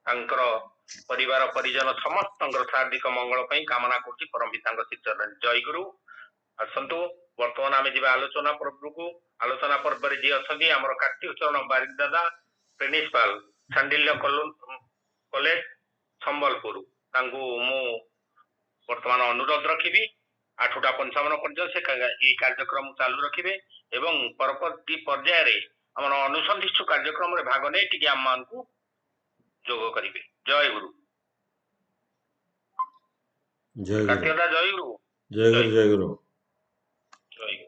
ତାଙ୍କର ପରିବାର ପରିଜନ ସମସ୍ତଙ୍କର ହାର୍ଦ୍ଦିକ ମଙ୍ଗଳ ପାଇଁ କାମନା କରୁଛି ପରମ ପିତାଙ୍କ ଶ୍ରୀଚରଣ। ଜୟ ଗୁରୁ। ଆସନ୍ତୁ ବର୍ତ୍ତମାନ ଆମେ ଯିବା ଆଲୋଚନା ପର୍ବକୁ। ଆଲୋଚନା ପର୍ବରେ ଯିଏ ଅଛନ୍ତି ଆମର କାର୍ତ୍ତିକ ଚରଣ ବାରିକ ଦାଦା, ପ୍ରିନ୍ସିପାଲ ଶାଣ୍ଡିଲ୍ୟ କଲେଜ ସମ୍ବଲପୁର। ତାଙ୍କୁ ମୁଁ ବର୍ତ୍ତମାନ ଅନୁରୋଧ ରଖିବି 8ଟା 55 ପର୍ଯ୍ୟନ୍ତ ସେ এই କାର୍ଯ୍ୟକ୍ରମ ଚାଲୁ ରଖିବେ ଏବଂ ପରବର୍ତ୍ତୀ ପର୍ଯ୍ୟାୟରେ ଆମର ଅନୁସନ୍ଧିତ୍ସୁ କାର୍ଯ୍ୟକ୍ରମରେ ଭାଗ ନେଇ ଟିକେ ଆମମାନଙ୍କୁ ଯୋଗ କରିବେ। ଜୟ ଗୁରୁ। ଜୟ ଗୁରୁ। କାର୍ତ୍ତିକ ଦାଦା ଜୟ ଗୁରୁ। ଜୟ ଗୁରୁ। ଜୟ ଗୁରୁ। ଜୟ ଗୁରୁ।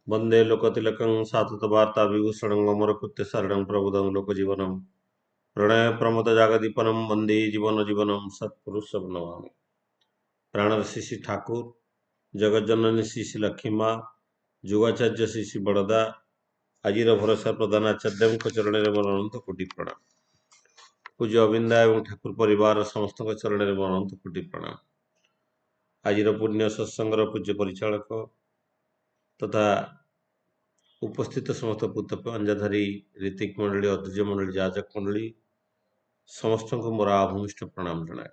वंदे लोकतिलकं सातत वार्ता विभूषणं अमरकृत्य शरणं प्रबुद्धं लोकजीवनं प्रणय प्रमोद जागदीपनं वंदे जीवन जीवनं सत्पुरुष नमामि। प्राणर श्री ठाकुर, जगज्जननी श्री लक्ष्मी माँ, जुगाचार्य श्री बड़दा, आजिर भरोसा प्रधानाचार्य चरण में मोर अनंत कोटि प्रणाम। पूज्य अविंदा एवं ठाकुर परिवार समस्त चरण में मोर अनंत कोटि प्रणाम। आजिर पुण्य सत्संगर पूज्य परिचालक तथा उपस्थित समस्त पुत्र पंजाधारी ऋतिक मंडली, अध्वर्य मंडली, जाजक मंडली समस्त को मोर आभूमिष्ठ प्रणाम जनाए।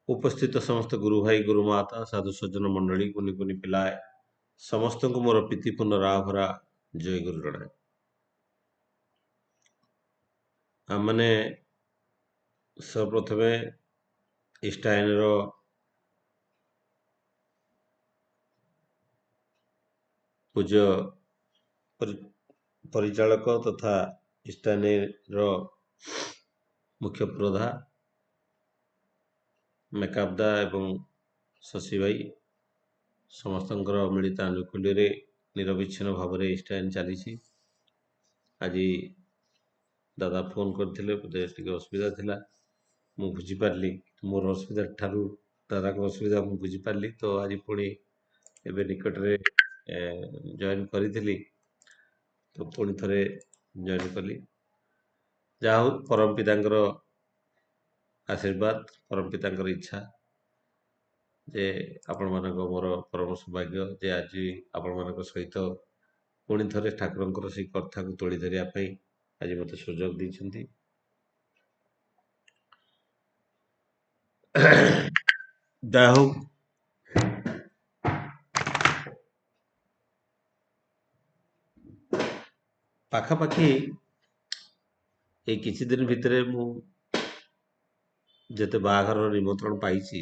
उपस्थित समस्त गुरु भाई गुरु माता साधु सज्जन मंडली कुनि कुनि पिलाए समस्त को मोर प्रीतिपूर्ण राभरा जय गुरु जनाए। आमने सर्वप्रथमे इष्टायन पूज्य परिचालक तथा इष्टायन मुख्य प्रधा मेकाबदा एवं शशि भाई समस्त मिलित आनुकूल्य निरविच्छिन्न भाव में इष्टायन चली। आज दादा फोन करते असुविधा थिला मु बुझीपारि मोर असुविधा ठारू दादा को असुविधा मु बुझीपारि। तो आज पुणी एवं निकट में जॉइन करी तो पुणी थे जॉइन कली। जहा परम पितांकर आशीर्वाद परम पितांकर इच्छा जे आपण मानक मोर परम सौभाग्य जे आज आपण मानक सहित पुणी थे ठाकुर से कथा को तोली धरिया आज मत सुजोग देइछन्ती। जाहु पाखापाखि ये किछि दिन भितरे मु जेते बाहाघर निमंत्रण पाइछि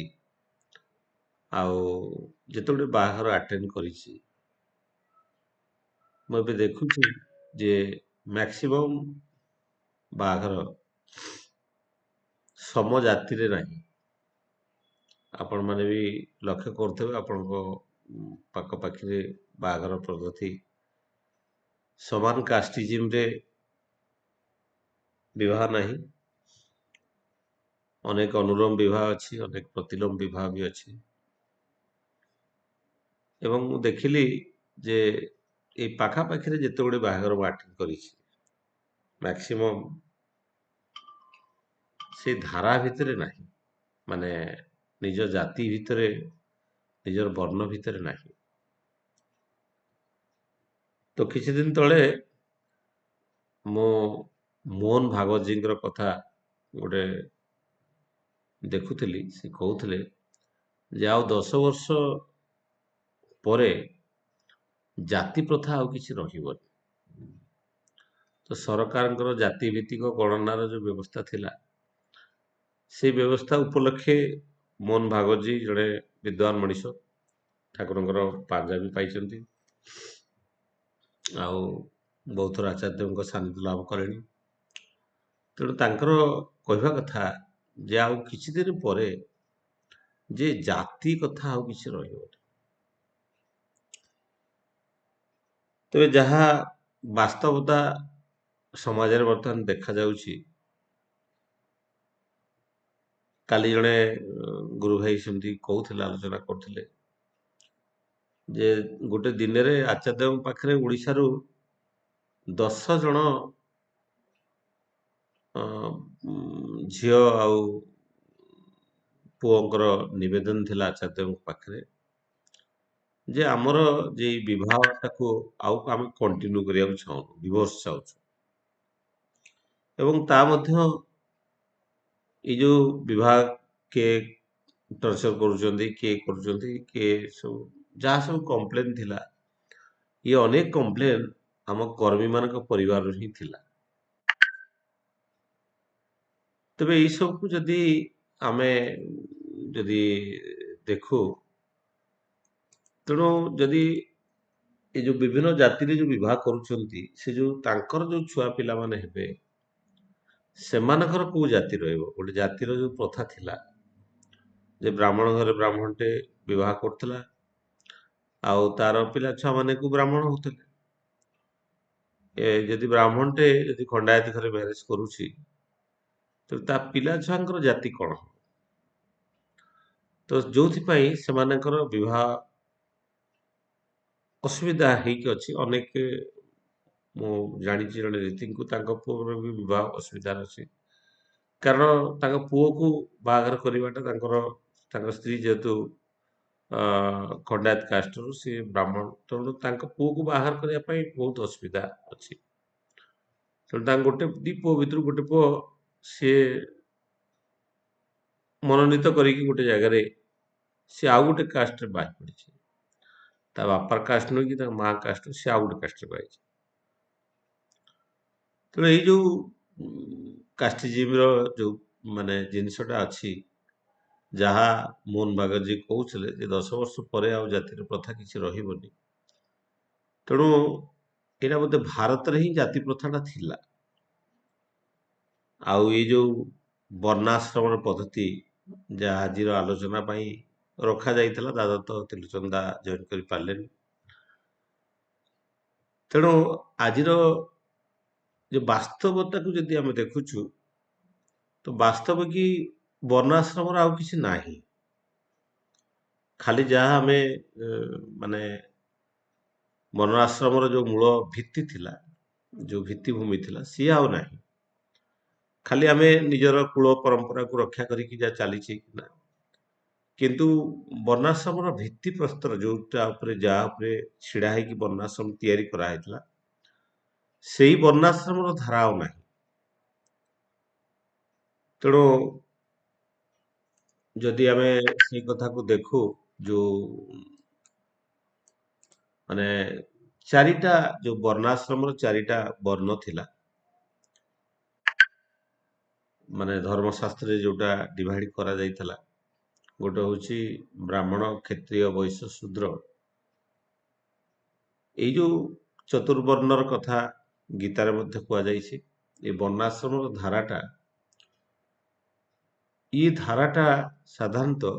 आउ जेते बाहाघर अटेंड करिछि मैं देखुछि जे मैक्सिमम बाहाघर सम जाति रे नहीं। आपण माने भी लक्ष्य करथे आपण को पाखापाखि बाहाघर पद्धति समान कास्टिज्म रे विवाह नहीं। अनेक अनुलोम विवाह अच्छी, अनेक प्रतिलोम विवाह भी अच्छी। एवं देखिली जे ये पाखापाखि जिते गुड़े बाहाघर अटेंड करी मैक्सिमम से धारा भितर नहीं, माने निज जाति भितर निजर वर्ण भितर नहीं। तो किसी दिन तले मो मोहन भागवत जी कथा गोटे देखुली। से कहते जे आउ 10 वर्ष परे जाति प्रथा आउ किछि रहिबनी। तो सरकार जाति भित्तिक गणनार जो व्यवस्था थिला से व्यवस्था उपलक्षे मोहन भागवत जी जड़े विद्वान मनीष ठाकुर पांजा भी पाई आउ बहुत थर आचार्य सानिध्य लाभ कले। तेणु तांकर कहवा कथा जे आउ किछि दिन परे जे जाति कथा आउ किछि रहिबनी। तबे जहा वास्तवता समाज रे वर्तमान देखा जाउछि। काली जड़े गुरु भाई सेमती कहूथिले आलोचना करथिले जे गोटे दिन रे आचार्य पाखरे ओडिसा रु 10 जन झियो आउ पुओंकर निवेदन थिला आचार्य पाखरे जे आमर जे विवाहटा को आउ आम कंटिन्यू करिया चाहू, डिवोर्स चाहू। एवं ता मध्य ଏଇ ଯୋଉ ବିଭାଗ କିଏ ଟର୍ଚର କରୁଛନ୍ତି, କିଏ କରୁଛନ୍ତି, କିଏ ସବୁ ଯାହା ସବୁ କମ୍ପ୍ଲେନ ଥିଲା, ଇଏ ଅନେକ କମ୍ପ୍ଲେନ ଆମ କର୍ମୀମାନଙ୍କ ପରିବାରରୁ ହିଁ ଥିଲା। ତେବେ ଏଇ ସବୁକୁ ଯଦି ଆମେ ଯଦି ଦେଖୁ, ତେଣୁ ଯଦି ଏ ଯୋଉ ବିଭିନ୍ନ ଜାତିରେ ଯୋଉ ବିବାହ କରୁଛନ୍ତି, ସେ ଯୋଉ ତାଙ୍କର ଯୋଉ ଛୁଆ ପିଲାମାନେ ହେବେ, ସେମାନଙ୍କର କୋଉ ଜାତି ରହିବ? ଗୋଟେ ଜାତିର ଯୋଉ ପ୍ରଥା ଥିଲା ଯେ ବ୍ରାହ୍ମଣ ଘରେ ବ୍ରାହ୍ମଣଟେ ବିବାହ କରୁଥିଲା, ଆଉ ତାର ପିଲା ଛୁଆ ମାନଙ୍କୁ ବ୍ରାହ୍ମଣ ହଉଥିଲେ। ଯଦି ବ୍ରାହ୍ମଣଟେ ଯଦି ଖଣ୍ଡାୟତ ଘରେ ମ୍ୟାରେଜ କରୁଛି, ତେବେ ତା ପିଲା ଛୁଆଙ୍କର ଜାତି କଣ? ତ ଯୋଉଥିପାଇଁ ସେମାନଙ୍କର ବିବାହ ଅସୁବିଧା ହେଇକି ଅଛି। ଅନେକ ମୁଁ ଜାଣିଛି ଜଣେ ରୀତିଙ୍କୁ ତାଙ୍କ ପୁଅର ବି ବିବାହ ଅସୁବିଧାରେ ଅଛି। କାରଣ ତାଙ୍କ ପୁଅକୁ ବାହାଘର କରିବାଟା ତାଙ୍କ ସ୍ତ୍ରୀ ଯେହେତୁ ଖଣ୍ଡାୟତ କାଷ୍ଟରୁ, ସିଏ ବ୍ରାହ୍ମଣ, ତେଣୁ ତାଙ୍କ ପୁଅକୁ ବାହାଘର କରିବା ପାଇଁ ବହୁତ ଅସୁବିଧା ଅଛି। ତେଣୁ ତାଙ୍କ ଦି ପୁଅ ଭିତରୁ ଗୋଟେ ପୁଅ ସିଏ ମନୋନୀତ କରିକି ଗୋଟେ ଜାଗାରେ ସିଏ ଆଉ ଗୋଟେ କାଷ୍ଟରେ ବାହା ପଡ଼ିଛି। ତା ବାପାର କାଷ୍ଟ ନୁହେଁ କି ତାଙ୍କ ମା କାଷ୍ଟ, ସିଏ ଆଉ ଗୋଟେ କାଷ୍ଟରେ ବାହା ହେଇଛି। ତେଣୁ ଏଇ ଯୋଉ କାଷ୍ଟିଜିମର ଯୋଉ ମାନେ ଜିନିଷଟା ଅଛି, ଯାହା ମୋହନ ଭାଗବତଜୀ କହୁଥିଲେ ଯେ 10 ବର୍ଷ ପରେ ଆଉ ଜାତିର ପ୍ରଥା କିଛି ରହିବନି। ତେଣୁ ଏଇଟା ବୋଧେ ଭାରତରେ ହିଁ ଜାତି ପ୍ରଥାଟା ଥିଲା। ଆଉ ଏଇ ଯୋଉ ବର୍ଣ୍ଣାଶ୍ରମର ପଦ୍ଧତି ଯାହା ଆଜିର ଆଲୋଚନା ପାଇଁ ରଖାଯାଇଥିଲା, ଦାଦା ତ ତିଲଚନ୍ଦା ଜଏନ୍ କରିପାରିଲେନି। ତେଣୁ ଆଜିର ଯୋଉ ବାସ୍ତବତାକୁ ଯଦି ଆମେ ଦେଖୁଛୁ, ତ ବାସ୍ତବ କି ବର୍ଣ୍ଣାଶ୍ରମର ଆଉ କିଛି ନାହିଁ। ଖାଲି ଯାହା ଆମେ ମାନେ ବର୍ଣ୍ଣାଶ୍ରମର ଯୋଉ ମୂଳ ଭିତ୍ତି ଥିଲା, ଯୋଉ ଭିତ୍ତିଭୂମି ଥିଲା, ସିଏ ଆଉ ନାହିଁ। ଖାଲି ଆମେ ନିଜର କୂଳ ପରମ୍ପରାକୁ ରକ୍ଷା କରିକି ଯାହା ଚାଲିଛି ନା, କିନ୍ତୁ ବର୍ଣ୍ଣାଶ୍ରମର ଭିତ୍ତି ପ୍ରସ୍ତର ଯାହା ଉପରେ ଛିଡା ହେଇକି ବର୍ଣ୍ଣାଶ୍ରମ ତିଆରି କରାହେଇଥିଲା, ସେଇ ବର୍ଣ୍ଣାଶ୍ରମର ଧାରା ଆଉ ନାହିଁ। ତେଣୁ ଯଦି ଆମେ ସେଇ କଥାକୁ ଦେଖୁ, ଯୋଉ ମାନେ ଚାରିଟା ଯୋଉ ବର୍ଣ୍ଣାଶ୍ରମର ଚାରିଟା ବର୍ଣ୍ଣ ଥିଲା, ମାନେ ଧର୍ମଶାସ୍ତ୍ରରେ ଯୋଉଟା ଡିଭାଇଡ କରାଯାଇଥିଲା, ଗୋଟେ ହଉଛି ବ୍ରାହ୍ମଣ, କ୍ଷତ୍ରିୟ, ବୈଶ୍ୟ, ଶୂଦ୍ର। ଏଇ ଯୋଉ ଚତୁର୍ବର୍ଣ୍ଣର କଥା ଗୀତାରେ ମଧ୍ୟ କୁହାଯାଇଛି। ଏ ବର୍ଣ୍ଣାଶ୍ରମର ଧାରାଟା, ଏଇ ଧାରାଟା ସାଧାରଣତଃ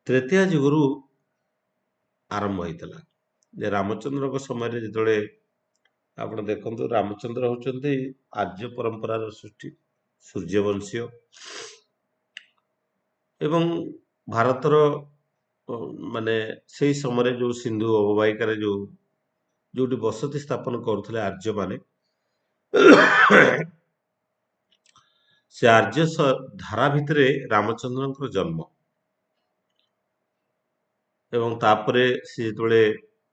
ତ୍ରେତୟା ଯୁଗରୁ ଆରମ୍ଭ ହେଇଥିଲା। ଯେ ରାମଚନ୍ଦ୍ରଙ୍କ ସମୟରେ ଯେତେବେଳେ ଆପଣ ଦେଖନ୍ତୁ, ରାମଚନ୍ଦ୍ର ହଉଛନ୍ତି ଆର୍ଯ୍ୟ ପରମ୍ପରାର ସୃଷ୍ଟି, ସୂର୍ଯ୍ୟବଂଶୀୟ, ଏବଂ ଭାରତର ମାନେ ସେଇ ସମୟରେ ଯୋଉ ସିନ୍ଧୁ ଅବବାହିକାରେ ଯୋଉଠି ବସତି ସ୍ଥାପନ କରୁଥିଲେ ଆର୍ଯ୍ୟମାନେ, ସେ ଧାରା ଭିତରେ ରାମଚନ୍ଦ୍ରଙ୍କର ଜନ୍ମ। ଏବଂ ତାପରେ ସେ ଯେତେବେଳେ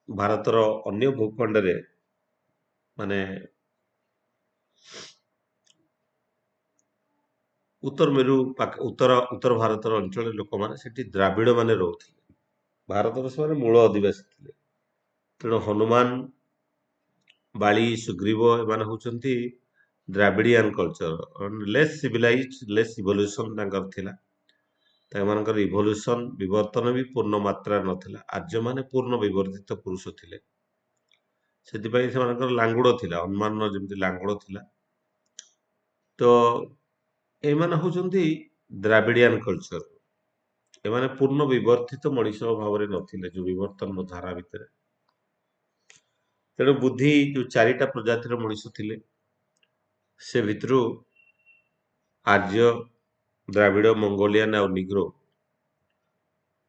ଭାରତର ଅନ୍ୟ ଭୂଖଣ୍ଡରେ ମାନେ ଉତ୍ତର ଭାରତର ଅଞ୍ଚଳରେ ଲୋକମାନେ, ସେଠି ଦ୍ରାବିଡ ମାନେ ରହୁଥିଲେ। ଭାରତର ସେମାନେ ମୂଳ ଅଧିବାସୀ ଥିଲେ। ତେଣୁ ହନୁମାନ, ବାଳି, ସୁଗ୍ରୀବ ଏମାନେ ହଉଛନ୍ତି ଦ୍ରାବିଡିଆନ କଲଚର, ଲେସ୍ ସିଭିଲାଇଜ, ଲେସ୍ ଇଭଲ୍ୟୁସନ ତାଙ୍କର ଥିଲା। ତାଙ୍କମାନଙ୍କର ଇଭଲ୍ୟୁସନ, ବିବର୍ତ୍ତନ ବି ପୂର୍ଣ୍ଣ ମାତ୍ରାରେ ନଥିଲା। ଆର୍ଯ୍ୟମାନେ ପୂର୍ଣ୍ଣ ବିବର୍ତ୍ତିତ ପୁରୁଷ ଥିଲେ। ସେଥିପାଇଁ ସେମାନଙ୍କର ଲାଙ୍ଗୁଡ ଥିଲା, ହନୁମାନର ଯେମିତି ଲାଙ୍ଗୁଡ ଥିଲା। ତ ଏମାନେ ହଉଛନ୍ତି ଦ୍ରାବିଡିଆନ କଲଚର। ଏମାନେ ପୂର୍ଣ୍ଣ ବିବର୍ତ୍ତିତ ମଣିଷ ଭାବରେ ନଥିଲେ, ଯୋଉ ବିବର୍ତ୍ତନ ଧାରା ଭିତରେ। ତେଣୁ ବୁଦ୍ଧି ଯୋଉ ଚାରିଟା ପ୍ରଜାତିର ମଣିଷ ଥିଲେ, ସେ ଭିତରୁ ଆର୍ଯ୍ୟ, ଦ୍ରାବିଡ, ମଙ୍ଗୋଲିଆନ ଆଉ ନିଗ୍ରୋ,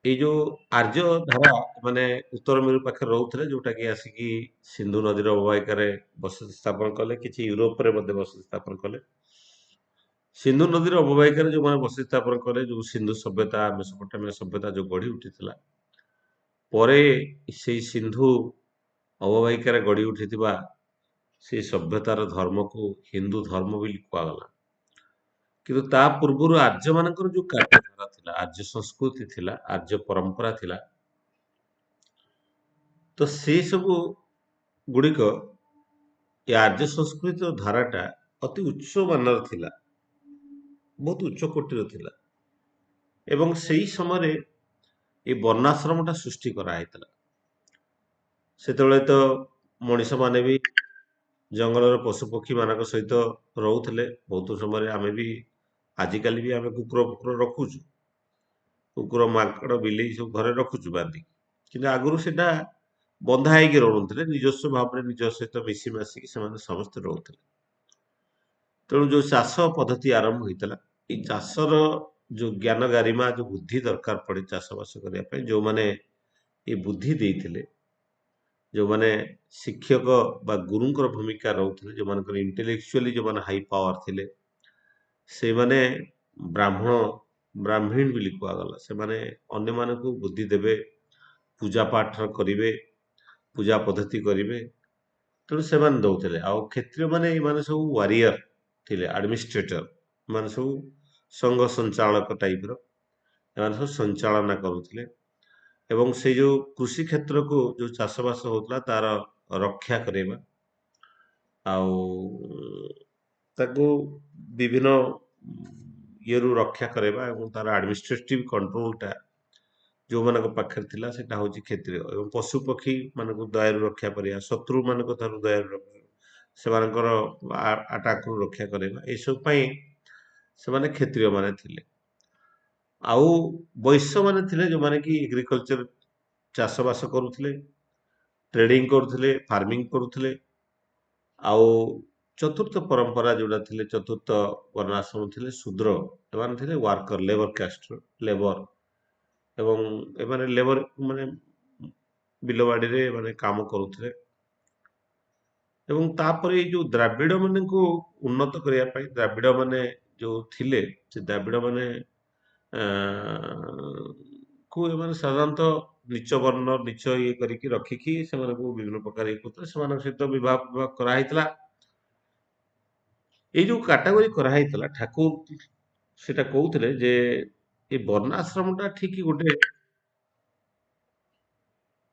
ଏଇ ଯୋଉ ଆର୍ଯ୍ୟ ଧାରା ମାନେ ଉତ୍ତର ମେରୁ ପାଖରେ ରହୁଥିଲେ, ଯୋଉଟା କି ଆସିକି ସିନ୍ଧୁ ନଦୀର ଅବବାହିକାରେ ବସତି ସ୍ଥାପନ କଲେ, କିଛି ୟୁରୋପରେ ମଧ୍ୟ ବସତି ସ୍ଥାପନ କଲେ। ସିନ୍ଧୁ ନଦୀର ଅବବାହିକାରେ ଯୋଉମାନେ ବସତି ସ୍ଥାପନ କଲେ, ଯୋଉ ସିନ୍ଧୁ ସଭ୍ୟତା, ମେସୋପଟାମିଆ ସଭ୍ୟତା ଯୋଉ ଗଢି ଉଠିଥିଲା, ପରେ ସେଇ ସିନ୍ଧୁ ଅବବାହିକାରେ ଗଢି ଉଠିଥିବା ସେ ସଭ୍ୟତାର ଧର୍ମକୁ ହିନ୍ଦୁ ଧର୍ମ ବୋଲି କୁହାଗଲା। କିନ୍ତୁ ତା ପୂର୍ବରୁ ଆର୍ଯ୍ୟ ମାନଙ୍କର ଯୋଉ କାର୍ଯ୍ୟଧାରା ଥିଲା, ଆର୍ଯ୍ୟ ସଂସ୍କୃତି ଥିଲା, ଆର୍ଯ୍ୟ ପରମ୍ପରା ଥିଲା, ତ ସେ ସବୁ ଗୁଡିକ ଏ ଆର୍ଯ୍ୟ ସଂସ୍କୃତିର ଧାରାଟା ଅତି ଉଚ୍ଚ ମାନର ଥିଲା, ବହୁତ ଉଚ୍ଚ କୋଟିର ଥିଲା। ଏବଂ ସେଇ ସମୟରେ এই ବର୍ଣ୍ଣାଶ୍ରମଟା ସୃଷ୍ଟି କରାହେଇଥିଲା। ସେତେବେଳେ ତ ମଣିଷ ମାନେ ବି ଜଙ୍ଗଲର ପଶୁପକ୍ଷୀ ମାନଙ୍କ ସହିତ ରହୁଥିଲେ। ବହୁତ ସମୟରେ ଆମେ ବି ଆଜିକାଲି ବି ଆମେ କୁକୁର ଫୁକୁର ରଖୁଛୁ, କୁକୁର ମାଙ୍କଡ ବିଲେଇ ସବୁ ଘରେ ରଖୁଛୁ ବାନ୍ଧିକି, କିନ୍ତୁ ଆଗରୁ ସେଟା ବନ୍ଧା ହେଇକି ରହୁନଥିଲେ, ନିଜସ୍ୱ ଭାବରେ ନିଜ ସହିତ ମିଶି ମାସିକି ସେମାନେ ସମସ୍ତେ ରହୁଥିଲେ। ତେଣୁ ଯୋଉ ଚାଷ ପଦ୍ଧତି ଆରମ୍ଭ ହେଇଥିଲା, ଏଇ ଚାଷର ଯୋଉ ଜ୍ଞାନ ଗାରିମା, ଯୋଉ ବୁଦ୍ଧି ଦରକାର ପଡେ ଚାଷ ବାସ କରିବା ପାଇଁ, ଯୋଉମାନେ ଏ ବୁଦ୍ଧି ଦେଇଥିଲେ, ଯୋଉମାନେ ଶିକ୍ଷକ ବା ଗୁରୁଙ୍କର ଭୂମିକା ରହୁଥିଲେ, ଯୋଉମାନଙ୍କର ଇଣ୍ଟେଲେକ୍ଚୁଆଲି ଯୋଉମାନେ ହାଇ ପାୱାର ଥିଲେ, ସେଇମାନେ ବ୍ରାହ୍ମଣ ବ୍ରାହ୍ମୀଣ ବୋଲି କୁହାଗଲା। ସେମାନେ ଅନ୍ୟମାନଙ୍କୁ ବୁଦ୍ଧି ଦେବେ, ପୂଜା ପାଠ କରିବେ, ପୂଜା ପଦ୍ଧତି କରିବେ। ତେଣୁ ସେମାନେ ଦଉଥିଲେ। ଆଉ କ୍ଷତ୍ରିୟ ମାନେ ଏମାନେ ସବୁ ୱାରିୟର ଥିଲେ, ଆଡମିନିଷ୍ଟ୍ରେଟର, ଏମାନେ ସବୁ ସଂଘ ସଞ୍ଚାଳକ ଟାଇପର, ଏମାନେ ସବୁ ସଞ୍ଚାଳନା କରୁଥିଲେ। ଏବଂ ସେଇ ଯୋଉ କୃଷି କ୍ଷେତ୍ରକୁ ଯୋଉ ଚାଷ ବାସ ହଉଥିଲା ତାର ରକ୍ଷା କରିବା, ଆଉ ତାକୁ ବିଭିନ୍ନ ଇଏରୁ ରକ୍ଷା କରିବା, ଏବଂ ତାର ଆଡମିନିଷ୍ଟ୍ରେଟିଭ କଣ୍ଟ୍ରୋଲଟା ଯୋଉମାନଙ୍କ ପାଖରେ ଥିଲା ସେଟା ହଉଛି କ୍ଷତ୍ରିୟ। ଏବଂ ପଶୁ ପକ୍ଷୀ ମାନଙ୍କୁ ଦୟାରୁ ରକ୍ଷା କରିବା, ଶତ୍ରୁ ମାନଙ୍କ ଠାରୁ ଦୟାରୁ ରକ୍ଷା, ସେମାନଙ୍କର ଆଟାକରୁ ରକ୍ଷା କରିବା, ଏସବୁ ପାଇଁ ସେମାନେ କ୍ଷତ୍ରିୟ ମାନେ ଥିଲେ। ଆଉ ବୈଶ୍ୟ ମାନେ ଥିଲେ ଯୋଉମାନେ କି ଏଗ୍ରିକଲଚର ଚାଷ ବାସ କରୁଥିଲେ, ଟ୍ରେଡିଂ କରୁଥିଲେ, ଫାର୍ମିଂ କରୁଥିଲେ। ଆଉ ଚତୁର୍ଥ ପରମ୍ପରା ଯୋଉଟା ଥିଲେ, ଚତୁର୍ଥ ବର୍ଣ୍ଣାଶ୍ରମ ଥିଲେ ଶୂଦ୍ର, ଏମାନେ ଥିଲେ ୱାର୍କର, ଲେବର କାଷ୍ଟର, ଲେବର। ଏବଂ ଏମାନେ ଲେବର ମାନେ ବିଲବାଡିରେ ମାନେ କାମ କରୁଥିଲେ। ଏବଂ ତାପରେ ଏଇ ଯୋଉ ଦ୍ରାବିଡ ମାନଙ୍କୁ ଉନ୍ନତ କରିବା ପାଇଁ, ଦ୍ରାବିଡ ମାନେ ଯୋଉ ଥିଲେ, ସେ ଦ୍ରାବିଡ ମାନେ କୁ ଏମାନେ ସାଧାରଣତଃ ନିଚ ବର୍ଣ୍ଣ ନିଚ ଇଏ କରିକି ରଖିକି ସେମାନଙ୍କୁ ବିଭିନ୍ନ ପ୍ରକାର ଇଏ କରୁଥିଲେ, ସେମାନଙ୍କ ସହିତ ବିବାହ ବିବାହ କରାହେଇଥିଲା। ଏଇ ଯୋଉ କାଟାଗୋରୀ କରାହେଇଥିଲା, ଠାକୁର ସେଟା କହୁଥିଲେ ଯେ ଏ ବର୍ଣ୍ଣାଶ୍ରମଟା ଠିକ ଗୋଟେ